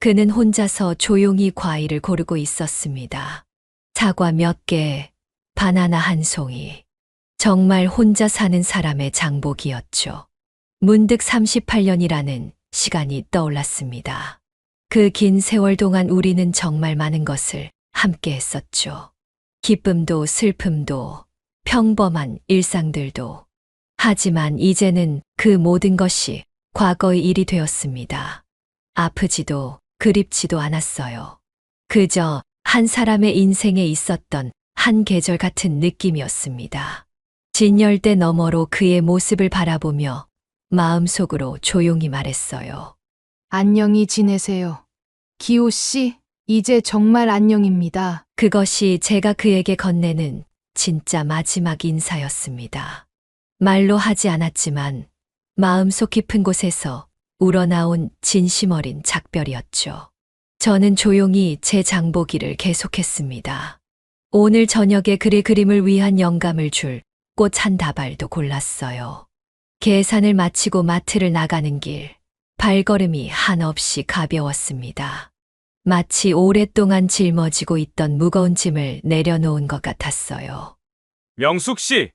S3: 그는 혼자서 조용히 과일을 고르고 있었습니다. 사과 몇 개, 바나나 한 송이. 정말 혼자 사는 사람의 장복이었죠. 문득 38년이라는 시간이 떠올랐습니다. 그 긴 세월 동안 우리는 정말 많은 것을 함께 했었죠. 기쁨도 슬픔도 평범한 일상들도. 하지만 이제는 그 모든 것이 과거의 일이 되었습니다. 아프지도 그립지도 않았어요. 그저 한 사람의 인생에 있었던 한 계절 같은 느낌이었습니다. 진열대 너머로 그의 모습을 바라보며 마음속으로 조용히 말했어요.
S4: 안녕히 지내세요. 기호 씨, 이제 정말 안녕입니다.
S3: 그것이 제가 그에게 건네는 진짜 마지막 인사였습니다. 말로 하지 않았지만 마음속 깊은 곳에서 우러나온 진심 어린 작별이었죠. 저는 조용히 제 장보기를 계속했습니다. 오늘 저녁에 그의 그림을 위한 영감을 줄 꽃 한 다발도 골랐어요. 계산을 마치고 마트를 나가는 길, 발걸음이 한없이 가벼웠습니다. 마치 오랫동안 짊어지고 있던 무거운 짐을 내려놓은 것 같았어요.
S6: 명숙 씨!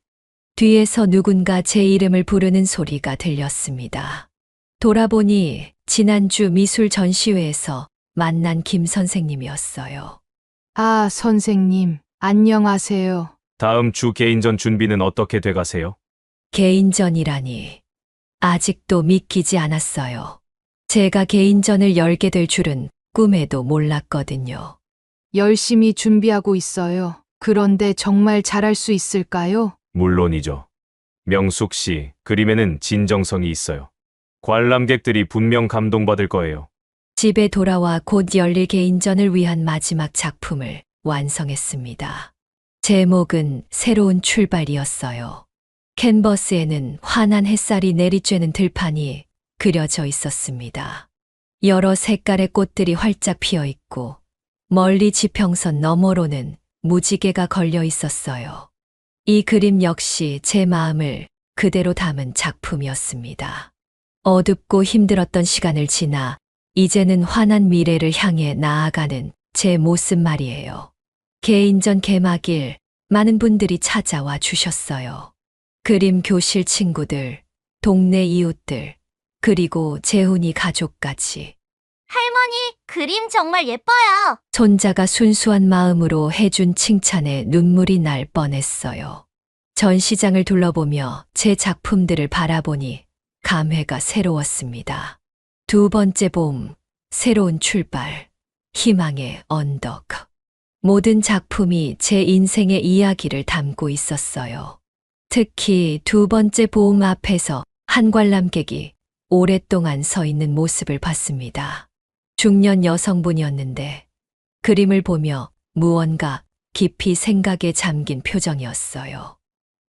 S3: 뒤에서 누군가 제 이름을 부르는 소리가 들렸습니다. 돌아보니 지난주 미술 전시회에서 만난 김 선생님이었어요.
S4: 아, 선생님, 안녕하세요.
S6: 다음 주 개인전 준비는 어떻게 돼가세요?
S3: 개인전이라니. 아직도 믿기지 않았어요. 제가 개인전을 열게 될 줄은 꿈에도 몰랐거든요.
S4: 열심히 준비하고 있어요. 그런데 정말 잘할 수 있을까요?
S6: 물론이죠. 명숙 씨, 그림에는 진정성이 있어요. 관람객들이 분명 감동받을 거예요.
S3: 집에 돌아와 곧 열릴 개인전을 위한 마지막 작품을 완성했습니다. 제목은 새로운 출발이었어요. 캔버스에는 환한 햇살이 내리쬐는 들판이 그려져 있었습니다. 여러 색깔의 꽃들이 활짝 피어 있고 멀리 지평선 너머로는 무지개가 걸려 있었어요. 이 그림 역시 제 마음을 그대로 담은 작품이었습니다. 어둡고 힘들었던 시간을 지나 이제는 환한 미래를 향해 나아가는 제 모습 말이에요. 개인전 개막일 많은 분들이 찾아와 주셨어요. 그림 교실 친구들, 동네 이웃들, 그리고 재훈이 가족까지.
S10: 할머니, 그림 정말 예뻐요.
S3: 손자가 순수한 마음으로 해준 칭찬에 눈물이 날 뻔했어요. 전시장을 둘러보며 제 작품들을 바라보니 감회가 새로웠습니다. 두 번째 봄, 새로운 출발, 희망의 언덕. 모든 작품이 제 인생의 이야기를 담고 있었어요. 특히 두 번째 봄 앞에서 한 관람객이 오랫동안 서 있는 모습을 봤습니다. 중년 여성분이었는데 그림을 보며 무언가 깊이 생각에 잠긴 표정이었어요.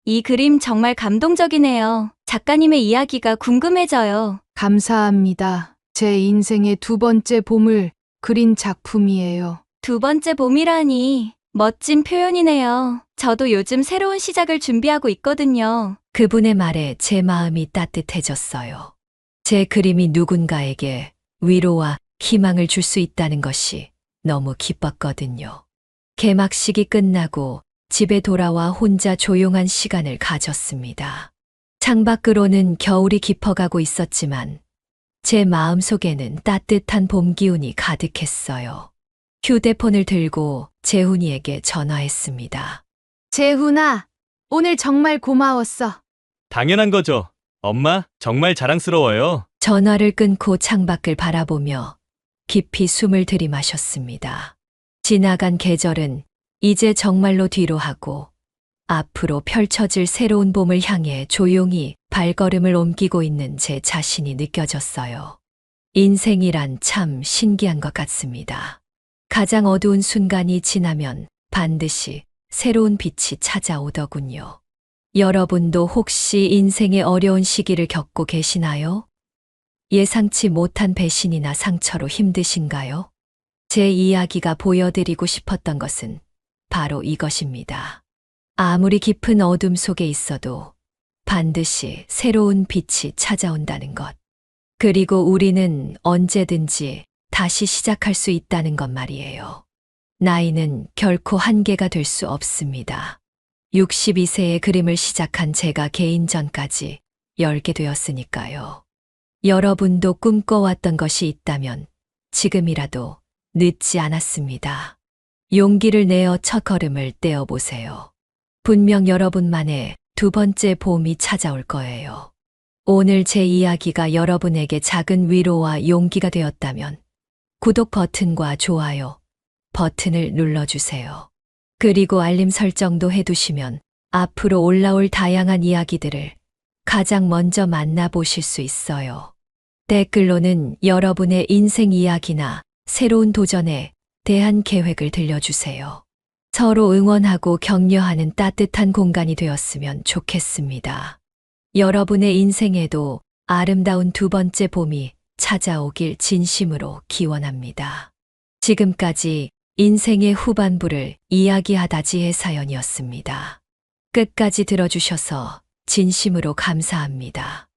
S1: 이 그림 정말 감동적이네요. 작가님의 이야기가 궁금해져요.
S4: 감사합니다. 제 인생의 두 번째 봄을 그린 작품이에요.
S1: 두 번째 봄이라니 멋진 표현이네요. 저도 요즘 새로운 시작을 준비하고 있거든요.
S3: 그분의 말에 제 마음이 따뜻해졌어요. 제 그림이 누군가에게 위로와 희망을 줄 수 있다는 것이 너무 기뻤거든요. 개막식이 끝나고 집에 돌아와 혼자 조용한 시간을 가졌습니다. 창밖으로는 겨울이 깊어가고 있었지만 제 마음속에는 따뜻한 봄 기운이 가득했어요. 휴대폰을 들고 재훈이에게 전화했습니다.
S4: 재훈아, 오늘 정말 고마웠어.
S6: 당연한 거죠. 엄마, 정말 자랑스러워요.
S3: 전화를 끊고 창밖을 바라보며 깊이 숨을 들이마셨습니다. 지나간 계절은 이제 정말로 뒤로 하고 앞으로 펼쳐질 새로운 봄을 향해 조용히 발걸음을 옮기고 있는 제 자신이 느껴졌어요. 인생이란 참 신기한 것 같습니다. 가장 어두운 순간이 지나면 반드시 새로운 빛이 찾아오더군요. 여러분도 혹시 인생의 어려운 시기를 겪고 계시나요? 예상치 못한 배신이나 상처로 힘드신가요? 제 이야기가 보여드리고 싶었던 것은 바로 이것입니다. 아무리 깊은 어둠 속에 있어도 반드시 새로운 빛이 찾아온다는 것. 그리고 우리는 언제든지 다시 시작할 수 있다는 것 말이에요. 나이는 결코 한계가 될 수 없습니다. 62세에 그림을 시작한 제가 개인전까지 열게 되었으니까요. 여러분도 꿈꿔왔던 것이 있다면 지금이라도 늦지 않았습니다. 용기를 내어 첫걸음을 떼어보세요. 분명 여러분만의 두 번째 봄이 찾아올 거예요. 오늘 제 이야기가 여러분에게 작은 위로와 용기가 되었다면 구독 버튼과 좋아요 버튼을 눌러주세요. 그리고 알림 설정도 해두시면 앞으로 올라올 다양한 이야기들을 가장 먼저 만나보실 수 있어요. 댓글로는 여러분의 인생 이야기나 새로운 도전에 대한 계획을 들려주세요. 서로 응원하고 격려하는 따뜻한 공간이 되었으면 좋겠습니다. 여러분의 인생에도 아름다운 두 번째 봄이 찾아오길 진심으로 기원합니다. 지금까지 인생의 후반부를 이야기하다지의 사연이었습니다. 끝까지 들어주셔서 진심으로 감사합니다.